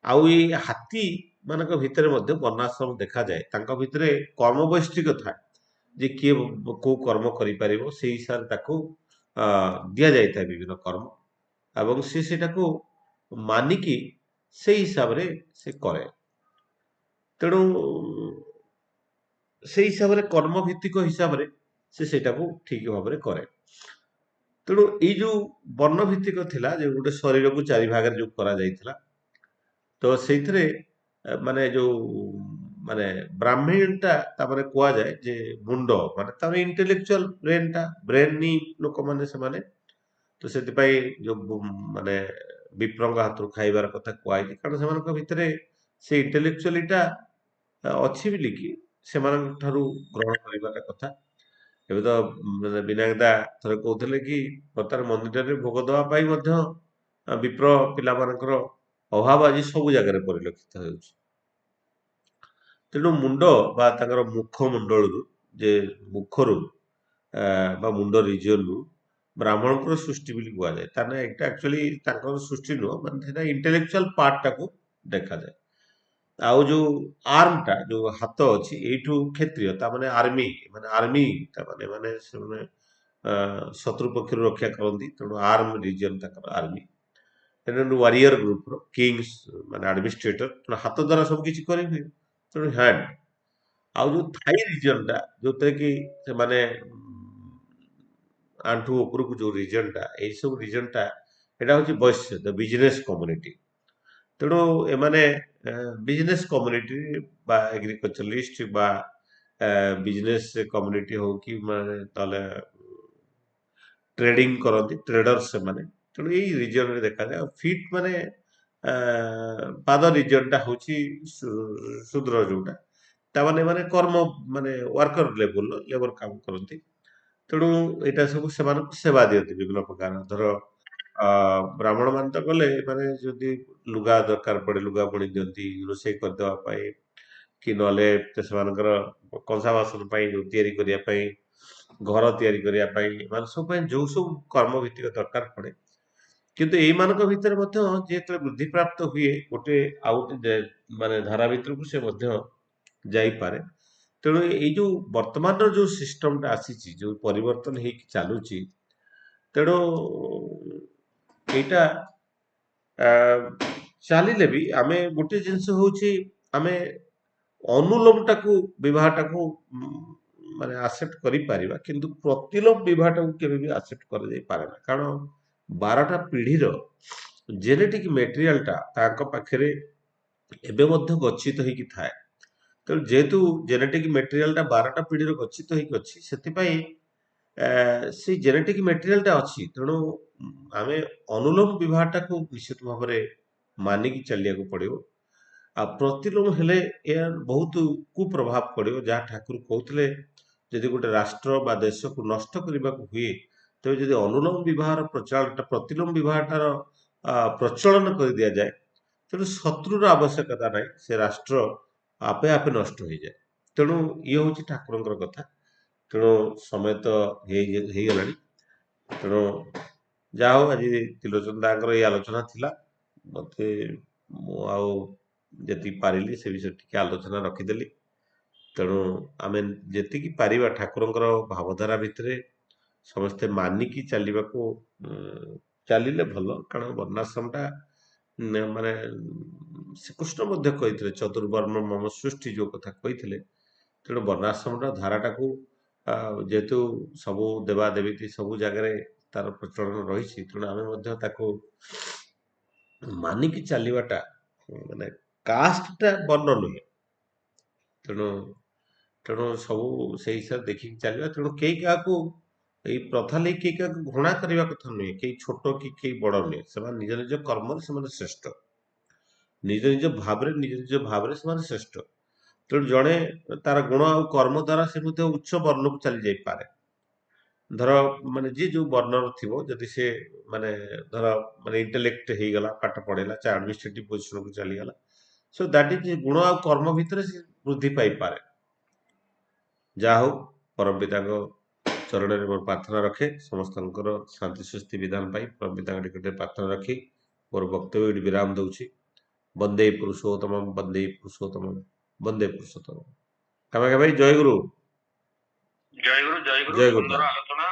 ଆଉ ଏଇ ହାତୀ ମାନଙ୍କ ଭିତରେ ମଧ୍ୟ ବର୍ଣ୍ଣାଶ୍ରମ ଦେଖାଯାଏ। ତାଙ୍କ ଭିତରେ କର୍ମ ବୈଶିଷ୍ଟ୍ୟ ଥାଏ ଯେ କିଏ କୋଉ କର୍ମ କରିପାରିବ ସେଇ ହିସାବରେ ତାକୁ ଦିଆଯାଇଥାଏ ବିଭିନ୍ନ କର୍ମ ଏବଂ ସେ ସେଇଟାକୁ ମାନିକି ସେଇ ହିସାବରେ ସେ କରେ। ତେଣୁ ସେଇ ହିସାବରେ କର୍ମ ଭିତ୍ତିକ ହିସାବରେ ସେ ସେଇଟାକୁ ଠିକ ଭାବରେ କରେ। ତେଣୁ ଏଇ ଯୋଉ ବର୍ଣ୍ଣ ଭିତ୍ତିକ ଥିଲା ଯେ ଗୋଟେ ଶରୀରକୁ 4 ଭାଗରେ ଯୋଉ କରାଯାଇଥିଲା, ତ ସେଇଥିରେ ମାନେ ଯୋଉ ମାନେ ବ୍ରାହ୍ମଣ ଟା ତାପରେ କୁହାଯାଏ ଯେ ମୁଣ୍ଡ ମାନେ ତାର ଇଣ୍ଟେଲେକ୍ଚୁଆଲ ବ୍ରେନ ଲୋକମାନେ ସେମାନେ, ତ ସେଥିପାଇଁ ଯୋଉ ମାନେ ବିପ୍ରଙ୍କ ହାତରୁ ଖାଇବାର କଥା କୁହାଯାଇଛି କାରଣ ସେମାନଙ୍କ ଭିତରେ ସେ ଇଣ୍ଟେଲେକ୍ଚୁଆଲିଟା ଅଛି ବୋଲିକି ସେମାନଙ୍କ ଠାରୁ ଗ୍ରହଣ କରିବାଟା କଥା। ଏବେ ତ ମାନେ ବିନାୟକ ଦା ଥରେ କହୁଥିଲେ କି ବର୍ତ୍ତମାନ ମନ୍ଦିରରେ ଭୋଗ ଦେବା ପାଇଁ ମଧ୍ୟ ବିପ୍ର ପିଲାମାନଙ୍କର ଅଭାବ ଆଜି ସବୁ ଜାଗାରେ ପରିଲକ୍ଷିତ ହେଉଛି। ତେଣୁ ମୁଣ୍ଡ ବା ତାଙ୍କର ମୁଖମଣ୍ଡଳରୁ ଯେ ମୁଖରୁ ବା ମୁଣ୍ଡ ରିଜିଅନରୁ ବ୍ରାହ୍ମଣଙ୍କର ସୃଷ୍ଟି ବୋଲି କୁହାଯାଏ। ତାହେଲେ ଏଇଟା ଆକ୍ଚୁଆଲି ତାଙ୍କର ସୃଷ୍ଟି ନୁହଁ, ମାନେ ସେଟା ଇଣ୍ଟେଲେକ୍ଚୁଆଲ ପାର୍ଟଟାକୁ ଦେଖାଯାଏ। ଆଉ ଯୋଉ ଆର୍ମଟା ଯୋଉ ହାତ ଅଛି ଏଇଠୁ କ୍ଷତ୍ରିୟ, ତାମାନେ ଆର୍ମି, ମାନେ ଆର୍ମି ତାମାନେ ମାନେ ସେମାନେ ଶତ୍ରୁ ପକ୍ଷରୁ ରକ୍ଷା କରନ୍ତି, ତେଣୁ ଆର୍ମ ରିଜିଅନ ତାଙ୍କର ଆର୍ମି। ତେଣୁ ୱାରିୟର ଗ୍ରୁପର କିଙ୍ଗସ୍ ମାନେ ଆଡମିନିଷ୍ଟ୍ରେଟର, ତେଣୁ ହାତ ଦ୍ୱାରା ସବୁ କିଛି କରିହୁଏ, ତେଣୁ ହ୍ୟାଣ୍ଡ। ଆଉ ଯୋଉ ଥାଇ ରିଜିଅନଟା ଯୋଉଥିରେ କି ସେମାନେ ଆଣ୍ଠୁ ଉପରକୁ ଯୋଉ ରିଜନଟା, ଏଇ ସବୁ ରିଜନଟା ଏଇଟା ହଉଛି ବୈଶ୍ୟ ଦ ବିଜନେସ କମ୍ୟୁନିଟି। ତେଣୁ ଏମାନେ ବିଜନେସ କମ୍ୟୁନିଟି ବା ଏଗ୍ରିକଲଚରାଲିଷ୍ଟ ବା ବିଜନେସ କମ୍ୟୁନିଟି ହଉ କି ମାନେ ତାହେଲେ ଟ୍ରେଡିଂ କରନ୍ତି, ଟ୍ରେଡର ସେମାନେ। ତେଣୁ ଏଇ ରିଜନରେ ଦେଖାଯାଏ। ଆଉ ଫିଟ୍ ମାନେ ପାଦ ରିଜନଟା ହଉଛି ଶୂଦ୍ର ଯୋଉଟା, ତାମାନେ ମାନେ କର୍ମ ମାନେ ୱାର୍କର ଲେବର କାମ କରନ୍ତି। ତେଣୁ ଏଇଟା ସବୁ ସେମାନଙ୍କୁ ସେବା ଦିଅନ୍ତି ବିଭିନ୍ନ ପ୍ରକାର। ଧର ବ୍ରାହ୍ମଣ ମାନେ ତ ଗଲେ ମାନେ ଯଦି ଲୁଗା ଦରକାର ପଡେ ଲୁଗା ବୁଣି ଦିଅନ୍ତି, ରୋଷେଇ କରିଦେବା ପାଇଁ, କି ନହେଲେ ସେମାନଙ୍କର କଂସା ବାସନ ପାଇଁ ଯୋଉ ତିଆରି କରିବା ପାଇଁ, ଘର ତିଆରି କରିବା ପାଇଁ, ମାନେ ସବୁ ପାଇଁ ଯୋଉ ସବୁ କର୍ମ ଭିତ୍ତିକ ଦରକାର ପଡେ। କିନ୍ତୁ ଏଇମାନଙ୍କ ଭିତରେ ମଧ୍ୟ ଯେତେବେଳେ ବୃଦ୍ଧି ପ୍ରାପ୍ତ ହୁଏ ଗୋଟେ ଆଉ ଗୋଟେ ମାନେ ଧାରା ଭିତରକୁ ସେ ମଧ୍ୟ ଯାଇପାରେ। ତେଣୁ ଏଇ ଯୋଉ ବର୍ତ୍ତମାନର ଯୋଉ ସିଷ୍ଟମଟା ଆସିଛି, ଯୋଉ ପରିବର୍ତ୍ତନ ହେଇକି ଚାଲୁଛି, ତେଣୁ ଏଇଟା ଚାଲିଲେ ବି ଆମେ ଗୋଟେ ଜିନିଷ ହଉଛି ଆମେ ଅନୁଲୋମଟାକୁ ବିବାହଟାକୁ ମାନେ ଆକ୍ସେପ୍ଟ କରିପାରିବା, କିନ୍ତୁ ପ୍ରତିଲୋମ ବିବାହଟାକୁ କେବେ ବି ଆକ୍ସେପ୍ଟ କରାଯାଇ ପାରେ ନା। କାରଣ 12ଟା ପିଢିର ଜେନେଟିକ ମେଟେରିଆଲଟା ତାଙ୍କ ପାଖରେ ଏବେ ମଧ୍ୟ ଗଚ୍ଛିତ ହେଇକି ଥାଏ। ତେଣୁ ଯେହେତୁ ଜେନେଟିକ ମେଟେରିଆଲଟା 12ଟା ପିଢିର ଗଚ୍ଛିତ ହେଇକି ଅଛି, ସେଥିପାଇଁ ସେଇ ଜେନେଟିକ ମେଟେରିଆଲଟା ଅଛି। ତେଣୁ ଆମେ ଅନୁଲୋମ ବିବାହଟାକୁ ନିଶ୍ଚିତ ଭାବରେ ମାନିକି ଚାଲିବାକୁ ପଡିବ। ଆଉ ପ୍ରତିଲୋମ ହେଲେ ଏହା ବହୁତ କୁପ୍ରଭାବ ପଡିବ। ଯାହା ଠାକୁର କହୁଥିଲେ, ଯଦି ଗୋଟେ ରାଷ୍ଟ୍ର ବା ଦେଶକୁ ନଷ୍ଟ କରିବାକୁ ହୁଏ, ତେବେ ଯଦି ଅନୁଲୋମ ବିବାହର ପ୍ରଚଳନଟା ପ୍ରତିଲୋମ ବିବାହଟାର ପ୍ରଚଳନ କରିଦିଆଯାଏ, ତେଣୁ ଶତ୍ରୁର ଆବଶ୍ୟକତା ନାହିଁ, ସେ ରାଷ୍ଟ୍ର ଆପେ ଆପେ ନଷ୍ଟ ହେଇଯାଏ। ତେଣୁ ଇଏ ହଉଛି ଠାକୁରଙ୍କର କଥା। ତେଣୁ ସମୟ ତ ହେଇଗଲାଣି। ତେଣୁ ଯାହା ହଉ ଆଜି ତ୍ରିଲୋଚନ ଦାଙ୍କର ଏଇ ଆଲୋଚନା ଥିଲା। ମତେ ମୁଁ ଆଉ ଯେତିକି ପାରିଲି ସେ ବିଷୟରେ ଟିକେ ଆଲୋଚନା ରଖିଦେଲି। ତେଣୁ ଆମେ ଯେତିକି ପାରିବା ଠାକୁରଙ୍କର ଭାବଧାରା ଭିତରେ ସମସ୍ତେ ମାନିକି ଚାଲିବାକୁ ଚାଲିଲେ ଭଲ। କାରଣ ବର୍ଣ୍ଣାଶ୍ରମଟା ମାନେ ଶ୍ରୀକୃଷ୍ଣ ମଧ୍ୟ କହିଥିଲେ, ଚତୁର୍ବର୍ଣ୍ଣ ମମ ସୃଷ୍ଟି ଯୋଉ କଥା କହିଥିଲେ। ତେଣୁ ବର୍ଣ୍ଣାଶ୍ରମର ଧାରାଟାକୁ ଯେହେତୁ ସବୁ ଦେବାଦେବୀ ସବୁ ଜାଗାରେ ତାର ପ୍ରଚଳନ ରହିଛି, ତେଣୁ ଆମେ ମଧ୍ୟ ତାକୁ ମାନିକି ଚାଲିବାଟା, ମାନେ କାଷ୍ଟଟା ବର୍ଣ୍ଣ ନୁହେଁ। ତେଣୁ ତେଣୁ ସବୁ ସେଇ ହିସାବରେ ଦେଖିକି ଚାଲିବା। ତେଣୁ କେହି କାହାକୁ ଏଇ ପ୍ରଥା ନେଇ କେହି କାହାକୁ ଘୃଣା କରିବା କଥା ନୁହେଁ। କେହି ଛୋଟ କି କେହି ବଡ ନୁହେଁ। ସେମାନେ ନିଜ ନିଜ କର୍ମରେ ସେମାନେ ଶ୍ରେଷ୍ଠ, ନିଜ ନିଜ ଭାବରେ ସେମାନେ ଶ୍ରେଷ୍ଠ। ତେଣୁ ଜଣେ ତାର ଗୁଣ ଆଉ କର୍ମ ଦ୍ୱାରା ସେ ମଧ୍ୟ ଉଚ୍ଚ ବର୍ଣ୍ଣକୁ ଚାଲି ଯାଇପାରେ। ଧର ମାନେ ଯିଏ ଯୋଉ ବର୍ଣ୍ଣର ଥିବ, ଯଦି ସେ ମାନେ ଧର ମାନେ ଇଣ୍ଟେଲେକ୍ଟ ହେଇଗଲା, ପାଠ ପଢେଇଲା, ସେ ଆଡମିନିଷ୍ଟ୍ରେଟିଭ ପୋଜିସନକୁ ଚାଲିଗଲା, ସୋ ଦ୍ୟାଟ ଇଜ ଗୁଣ ଆଉ କର୍ମ ଭିତରେ ସେ ବୃଦ୍ଧି ପାଇପାରେ। ଯାହା ହଉ, ପରମ ପିତାଙ୍କ ଚରଣରେ ମୋର ପ୍ରାର୍ଥନା ରଖେ ସମସ୍ତଙ୍କର ଶାନ୍ତି ସୁସ୍ଥି ବିଧାନ ପାଇଁ ପରମ ପିତାଙ୍କ ନିକଟରେ ପ୍ରାର୍ଥନା ରଖି ମୋର ବକ୍ତବ୍ୟ ଏଠି ବିରାମ ଦଉଛି। ବନ୍ଦେ ପୁରୁଷୋତ୍ତମମ୍, ବନ୍ଦେ ପୁରୁଷୋତ୍ତମମ୍, ବନ୍ଦେ ପୁରୁଷୋତ୍ତମମ୍। କାମାକ୍ଷା ଭାଇ ଜୟ ଗୁରୁ। ଜୟ ଗୁରୁ, ଜୟ ଗୁରୁ। ଜୟ ସୁନ୍ଦର ଗୁରୁନାଥ। ଆଲୋଚନା।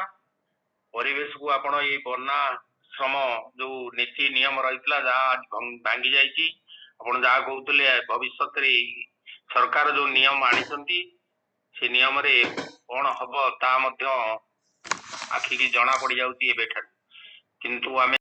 ପରିବେଶକୁ ଆପଣ ଏଇ ବର୍ଣ୍ଣାଶ୍ରମ ଯୋଉ ନୀତି ନିୟମ ରହିଥିଲା ଯାହା ଆଜି ଭାଙ୍ଗି ଯାଇଛି। ଆପଣ ଯାହା କହୁଥିଲେ ଭବିଷ୍ୟତରେ ସରକାର ଯୋଉ ନିୟମ ଆଣିଛନ୍ତି, ସେ ନିୟମରେ କଣ ହବ ତା ମଧ୍ୟ ଆଖିକି ଜଣା ପଡି ଯାଉଛି ଏବେଠାରୁ। କିନ୍ତୁ ଆମେ